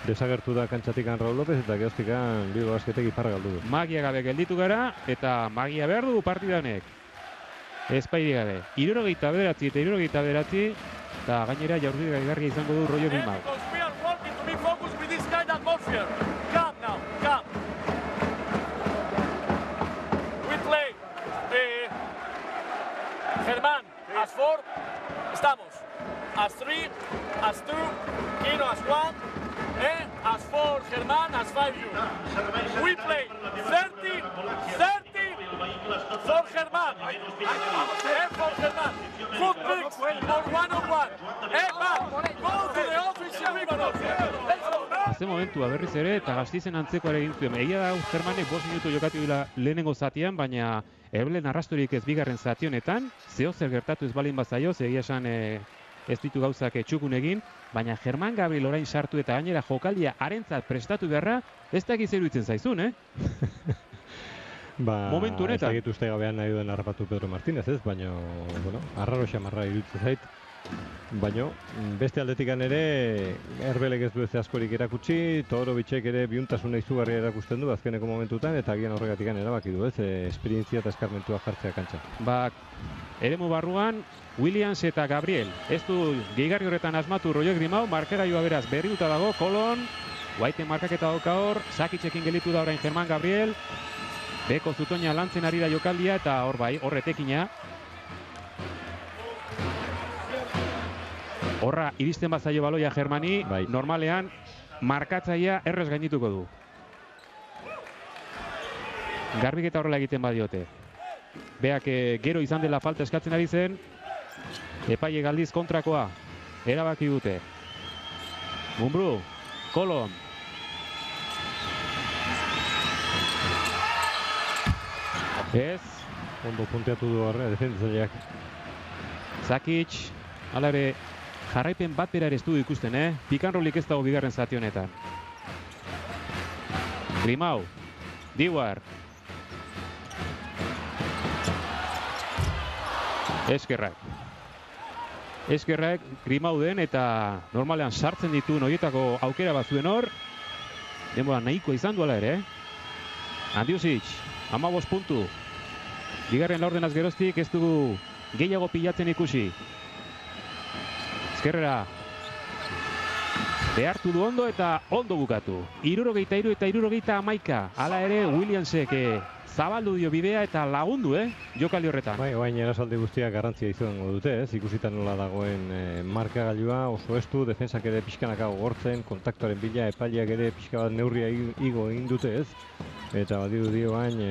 Desagertu da kantxatikan Raul Lopez eta gehoztikan Bilbao Basketek iparra galdu du.
Magia gabe gelditu gara eta magia behar du partidanek. Ezpairi gabe. 79 eta 79, eta gainera jaurdi gaigarria izango du Roger Grimau.
Because we are working to be focused with this kind of atmosphere. Come now, come. We play Germán as 4, estamos as 3, as 2, Kino as 1, as 4 Germán, as 5 you. We play 30 for Germán. For Germán. Good picks for 1-on-1. Go to the office, everybody. Let's go.
Azte momentua berriz ere, eta Gastizen antzekoa egin zuen. Egia da, Germanek 5 minutu jokatu dela lehenengo zatian, baina Eblen arrastorik ez bigarren zati honetan, zeo zer gertatu ez balin bazaio, egia esan ez ditu gauzak txukun egin, baina Germán Gabriel orain sartu eta gainera jokaldia harentzat prestatu beharra, ez da egiz eruditzen zaizun, momentu honetan.
Ez da uste gabean nahi duen harrapatu Pedro Martínez, ez? Baina, bueno, arraro xamarra iruditzen zait. Baina, beste aldetikan ere, Erbelek ez du ez askorik erakutsi, Todorobicek ere biuntasuna izugarria erakusten du azkeneko momentutan, eta agian horregatikan erabaki du, ez? Esperientzia eta eskarmentua jartzea kantxa.
Eremu barruan, Williams eta Gabriel. Ez du gehigarri horretan asmatu Roger Grimau, markeraioa beraz berriuta dago, Kolon, White markaketa dauka hor, Sakitzekin gelitu da orain Germán Gabriel, Beko Zutoina lantzen ari da jokaldia eta hor bai, horretekina. Horra, iristen bazaio baloia Germani, normalean, markatzaia errez gainituko du. Garbiketa horrela egiten badiote. Beak gero izan dela falta eskatzen ari zen, epaile galdiz kontrakoa, erabaki dute. Mumbrú, Kolon. Ez.
Ondo punteatu du horre, defenditzaileak.
Sakic, hala ere, jarraipen bat bera ere ez du ikusten, Pikanrolik ez dago bigarren zati honetan. Grimau, Diwar. Eskerrak Grimau den eta normalean sartzen ditu horietako aukera bat zuen hor. Denbora nahiko izan duela ere, Andiusic, 15 puntu. Bigarren laurdenaz geroztik ez dugu gehiago pilatzen ikusi. Ezkerrera behartu du ondo eta ondo bukatu. 73 eta 71. Hala ere Williamsek zabaldu dio bidea eta lagundu, jokaldi horretan.
Bai, oain erasaldi guztiak garrantzia izango dute, ikusita nola dagoen markagailua oso estu, defensak ere pixkanaka gogortzen, kontaktuaren bila, epaileak ere pixka bat neurria igo egin dute, ez? Eta badiru dio bain,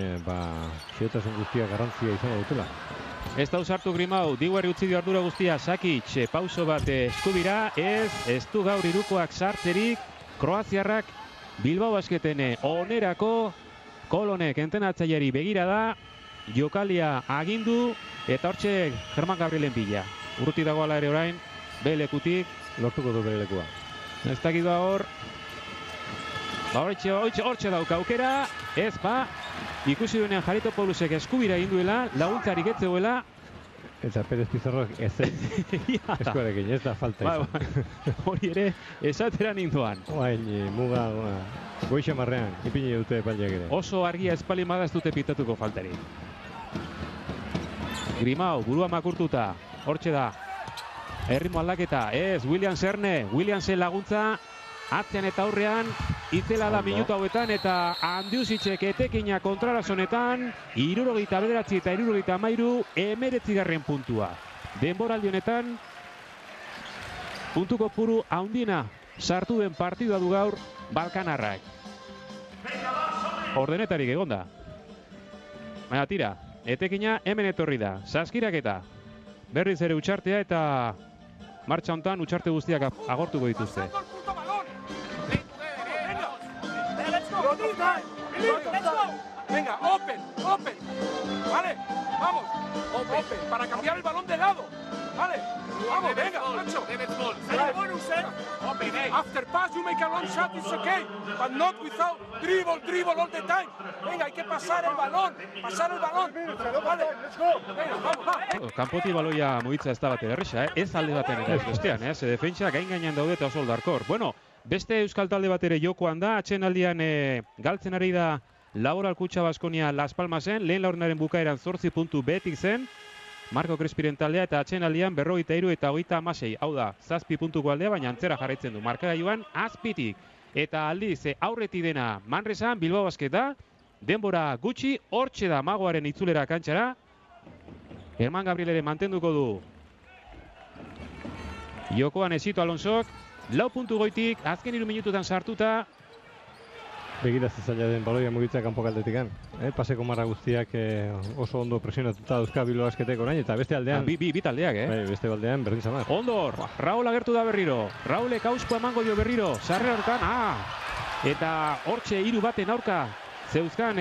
xeotasun guztiak garrantzia izango dutela.
Ez da usartu Grimau, Diguarri utzi dio ardura guztia, Sakic, pauso bat eskubira, ez du gaur hirukoak sartzerik, kroaziarrak Bilbao Basketen onerako, Kolonek entenatzaileari begira da, jokalia agindu, eta hortxe Germán Gabrielen bila. Urruti dago ala ere orain, belekutik.
Lortuko du bere lekua.
Ez dakidua hor, hortxe dauka aukera, ez ikusi duenean Jaritopoulusek eskubira egin duela, laguntzarik ez zeuela.
Eta Perez Pizarroak ez eskuarekin, ez da falta izan.
Hori ere, esatera ninduan.
Oain, muga, goixa marrean, ipini dute epaileak ere.
Oso argia espalimada ez dute pitatuko faltari. Grimau, burua makurtuta, hortxe da. Erritmo aldaketa, ez, Williamsen laguntza, atzean eta aurrean, itzela da minutu hauetan eta Andiusicek etekina kontrarazonetan, 79 eta 73, 19. puntua. Denboraldi honetan, puntu kopuru handiena sartu den partidua du gaur balkanarrak. Ordenetarik egonda. Baina tira, etekina hemen etorri da, saskiraketa. Berriz ere utxartea eta martxa hontan utxarte guztiak agortuko dituzte.
Venga, open, vale, vamos, open, para cambiar el balón de lado, vale, vamos, venga, macho. After pass you make a long shot, it's okay, but not without dribble all the time. Venga, hay que pasar el balón, vale, venga, vamos.
Kanpoti baloia mugitza ez da bat erresa, ez alde baten eta ez bestean, ze defentsa gain-gainean daude eta oso oldarkor. Bueno, beste euskal talde bat ere jokoan da, atxenaldian galtzen ari da Laboral Kutxa Baskonia Las Palmasen, lehen laurnaren bukaeran 8 puntu behetik zen, Marko Crespiren taldea eta atsedenaldian 43 eta 36. Hau da, 7 puntuko aldea, baina antzera jarraitzen du. Markagailuan azpitik. Eta aldiz, aurretik dena Manresan, Bilbao Basket da. Denbora gutxi, hortxe da Magoaren itzulera kantxara. Germán Gabriel ere mantenduko du. Jokoan Esito Alonsok, 4 puntu goitik, azken 3 minututan sartuta.
Begira zaila den baloia mugitzea kanpokaldetik. Paseko marra guztiak oso ondo presionatuta dauzka Bilbao Basketek orain, eta beste aldean...
Bi taldeak,
Bai, beste aldean berdin samar.
Ondor, Raul agertu da berriro. Raulek auskoa emango dio berriro. Sarrera hortan, eta hortxe 3 baten aurka. Zeuzkan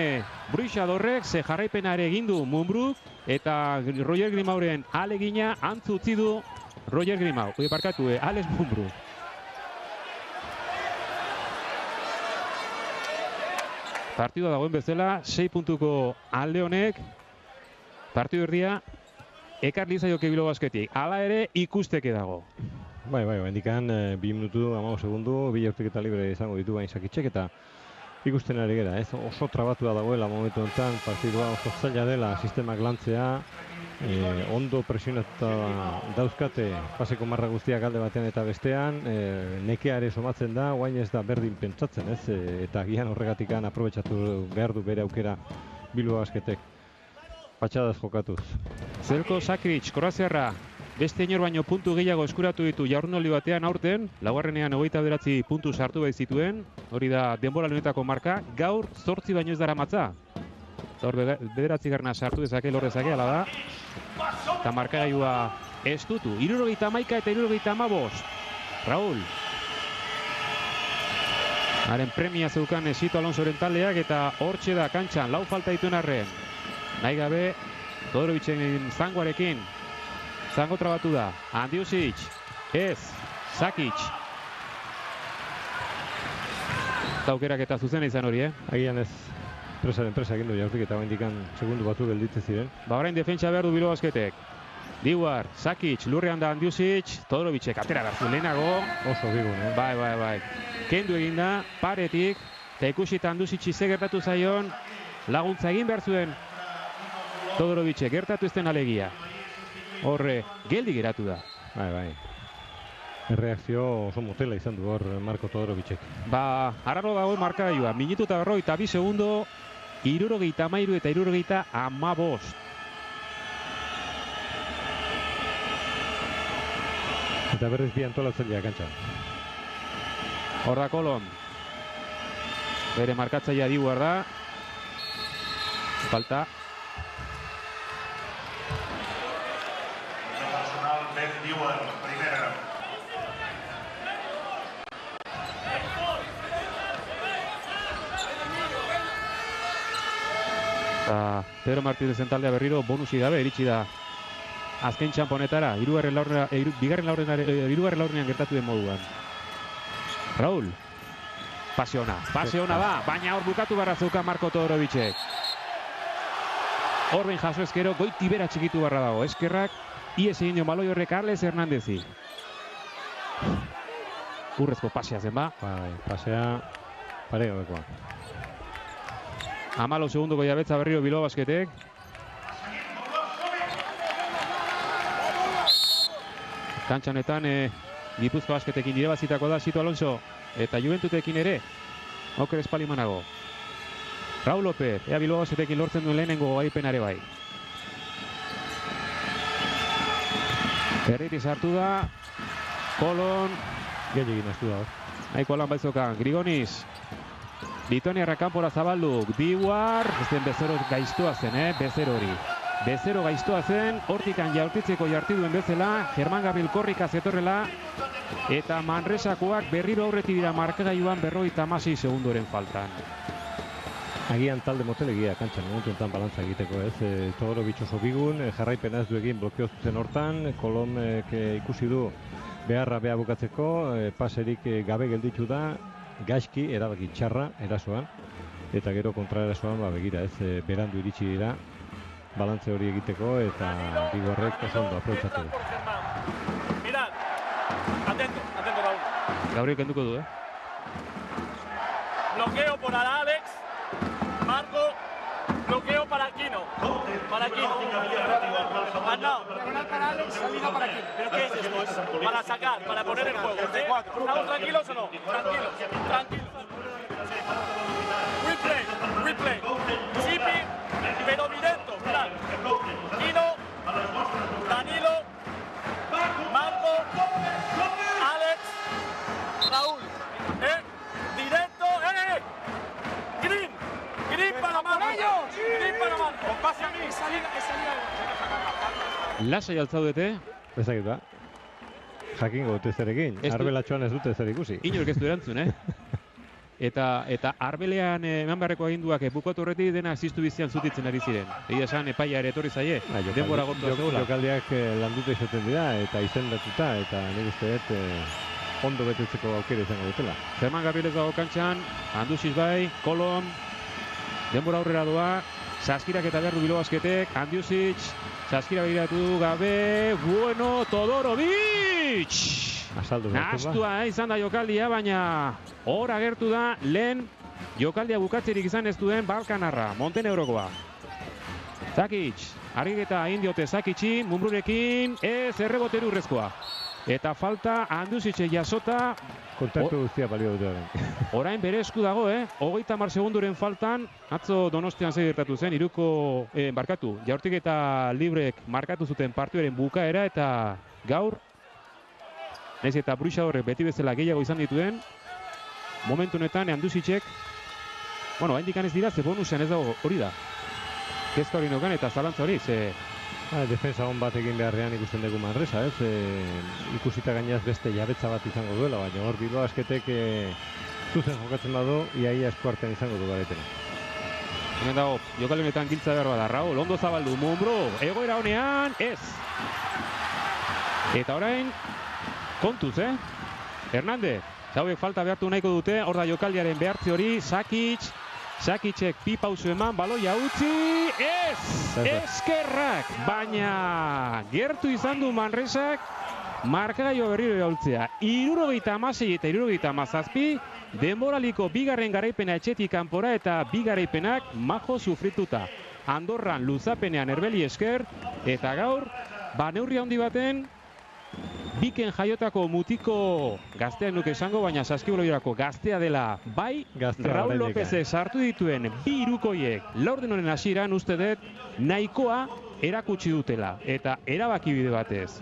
Bruixadorrek ze jarraipena ere egin du Munbruk, eta Roger Grimauren alegina antzu utzi du Roger Grimau. Parkatu, Alex Munbruk. Partidua dagoen bezala, 6 puntuko alde honek, partidu erdia, ekar lizaioke Bilbao Basketik. Hala ere ikusteke dago.
Bai, hendikan 2 minutu, 15 segundu, 2 jaurtiketa libre izango ditu bain Sakicek, eta ikusten ari gera, oso trabatua dagoela momentu honetan, partidua oso zaila dela, sistemak lantzea, ondo presionatuta dauzkate paseko marra guztiak alde batean eta bestean, nekea ere somatzen da, guain ez da berdin pentsatzen, eta gian horregatikan aprobetxatu behar du bere aukera Bilbao Basketek. Patxadaz jokatuz.
Zelko Sakric, Korraziarra, beste inor baino puntu gehiago eskuratu ditu jardunaldi batean aurten, laugarrenean 29 puntu sartu bai zituen, hori da denbora honetako marka, gaur 8 baino ez daramatza. Gaur 9 sartu dezake, lor dezake, ala da. Eta markagailua ez dutu, 71 eta 75. Raul. Haren premia zeukan Esito Alonsoren taldeak eta hortxe da kantxan, 4 falta dituen arren. Nahi gabe, Todorovicen zangoarekin. Zango trabatu da, Andiusic, ez, Sakic. Taukerak eta zuzena izan hori,
Agian ez, presa egin du jaurtik eta bendikan segundu batzu gelditzen ziren.
Orain defentsa behar du Bilbao Basketek. Diwar, Sakic, lurrean da Andiusic, Todorovicek atera behar zuen lehenago.
Oso bigun,
Bai. Kendu egin da, paretik, eta ikusita Andiusic ze gertatu zaion, laguntza egin behar zuen Todorovicek, gertatu ezten alegia. Horre, geldi geratu da.
Bai. Erreakzio oso motela izan du hor Marko Todorovicek.
Arraro dago markagailua, minutu eta 42 segundo, 73 eta 75.
Eta berriz bi antolatzailea kantxan.
Hor da Kolon. Bere markatzailea Diwar da. Falta.
Personal Ben Diwar, primera.
Pedro Martínez taldea berriro bonusi gabe iritsi da azken txamponetara, hirugarren laurdenean gertatu den moduan. Raul, pasiona da, baina hor bukatu barra zeuka Marko Todorovicek. Hor behin jaso ezkero, goiti bera txikitu barra dago, eskerrak, ies egin dio baloi horrek Arles Hernandezi. Urrezko pasea zen ba.
Bai, pasea paregabekoa.
14 segundoko jabetza berriro Bilbao Basketek. Kantxa honetan Gipuzkoa Basketekin irabazitako da Esito Alonso eta Juventutekin ere Oker Espalimanago. Raul López, ea Bilbao Basketekin lortzen duen lehenengo gaipenare bai. Erriti sartu da, Kolon,
Gehiagin astu da hor.
nahiko lan baizokan, Grigonis, Lituaniarra kanpora zabaldu, Diwar, ez den bezero gaiztoa zen, bezero hori. Bezero gaiztoa zen, hortikan jaurtitzeko jartiduen bezala, Germán Gabriel korrika zetorrela, eta Manresakoak berriro aurretik dira markagailuan 56 segundoren faltan.
Agian talde motelegia kantxan, momentu enten balantza egiteko, ez? Todorovich oso bigun, jarraipena ez du egin blokeo zuzen hortan, Kolomek ikusi du beharra beha bukatzeko, paserik gabe gelditu da, gaizki erabaki txarra erasoan, eta gero kontra erasoan begira, ez? Berandu iritsi dira, balantze hori egiteko, eta Bigorrek oso ondo aprobetxatu du.
Mirad, atento, Raúl.
Gabriel kenduko du,
Bloqueo por Alex. Marco. bloqueo para Aquino. Para Aquino. Mandado.
Para Alex, salida para aquí.
¿Pero qué es esto? Para sacar, para poner el juego. ¿Sí? ¿Estamos tranquilos o no? Tranquilos, tranquilos. Replay. Chipi, pero directo. Mirad. Aquino, Danilo, Marco, Alex, Raúl. Directo. Green para Marco. Green para Marco. Pase a mí.
Es salida.
Lasai altzaudete,
Ezagit ba. Jakingo dute zer egin.
Ez du-
Arbelatxoan ez dute zer ikusi.
inork ez du erantzun, Eta arbelean eman beharreko agindua bukatu horretik dena ziztu bizian zutitzen ari ziren. Egia esan epaia ere etorri zaie, denbora gortua zegoela.
Jokaldiak landuta izaten dira eta izendatuta eta nik uste dut ondo betetzeko aukera izango dutela.
Germán Gabrielez dago kantxan, Andusiz bai, Kolon, denbora aurrera doa, Saskirak eta behar du Bilobasketek, Andusic, Saskira begiratu gabe, bueno, Todorovic!
Azaldu beharko ba.
Nastua izan da jokaldia, baina hor agertu da lehen jokaldia bukatzerik izan ez duen Balkanarra, Montenegrokoa. Zakic, argiketa egin diote Zakicin, Mumrurekin, ez errebote urrezkoa. Eta falta Andusicek jasota,
Kontaktu guztia balio dute orain.
orain bere esku dago, 30 segunduren faltan, atzo Donostian zer gertatu zen, jaurtik eta librek markatu zuten partioaren bukaera eta gaur, nahiz eta Bruixadorrek beti bezala gehiago izan dituen, momentu honetan Andusicek, haindik ez dira, ze bonusean ez dago hori da. Kezka hori nokan eta zalantza hori, ze
Defensa on bat egin beharrean ikusten dugu Manresa, ez? Ikusita gainaz beste jabetza bat izango duela, baina hor Bilbao-Basketek zuzen jokatzen badu, iaia eskuartean izango du garetena.
hemen dago, jokaldi honetan giltza behar bada, Raúl, ondo zabaldu, Mumbro, egoera honean, ez! Eta orain, kontuz, Hernández, hauek falta behartu nahiko dute, hor da jokaldiaren behartzi hori, Sakicek bi pausu eman, baloia utzi, ez! Eskerrak! Baina gertu izan du Manresak, markagailua berriro iraultzea. 76 eta 77, denboraliko bigarren garaipena etxetik kanpora eta bi garaipenak majo sufrituta. Andorran luzapenean erbeli esker, eta gaur, neurri handi baten, biken jaiotako mutiko gaztea nuke esango, baina Saskibaloirako gaztea dela bai, Raúl Lópezek sartu dituen bi hirukoiek laurden honen hasieran uste dut nahikoa erakutsi dutela eta erabaki bide batez.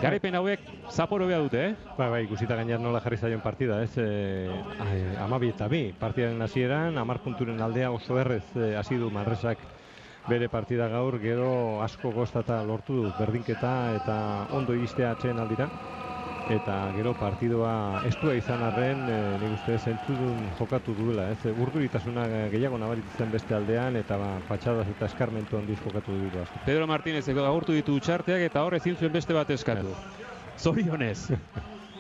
Garaipen hauek zaporo beha dute,
Bai, ikusita gainean nola jarri zaion partida, ez? 12-2 partidaren hasieran, 10 punturen aldea oso errez hasi du Manresak bere partida gaur, gero asko goztata lortu du berdinketa eta ondo iristea atxeen aldira. Eta gero partidua estua izan arren, nik uste zentzudun jokatu duela, ez? Urduritasuna gehiago nabaritzen beste aldean eta patxadaz eta eskarmentu handiz jokatu du.
Pedro Martínezek agurtu ditu txarteak eta hor ezin zuen beste bat eskatu. Zorionez.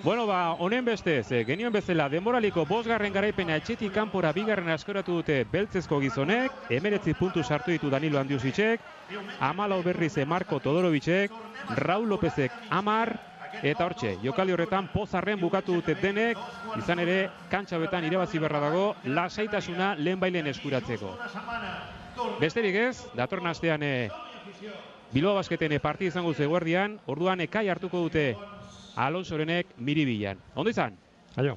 Bueno, honen bestez, genioen bezala denboraliko 5. garaipena etxetik kanpora 2. askoratu dute beltzezko gizonek, 19 puntu sartu ditu Danilo Andusicek, 14 berriz Marko Todorovicek, Raúl Lópezek 10, eta hortxe, jokaldi horretan pozarren bukatu dute denek, izan ere, kantxabetan irabazi beharra dago, lasaitasuna lehenbailen eskuratzeko. Besterik ez, datorren astean Bilbao-Basketen partida izango zu eguerdian, orduan ekai hartuko dute Alonsorenek Miribilan. Ondo izan?
Aio.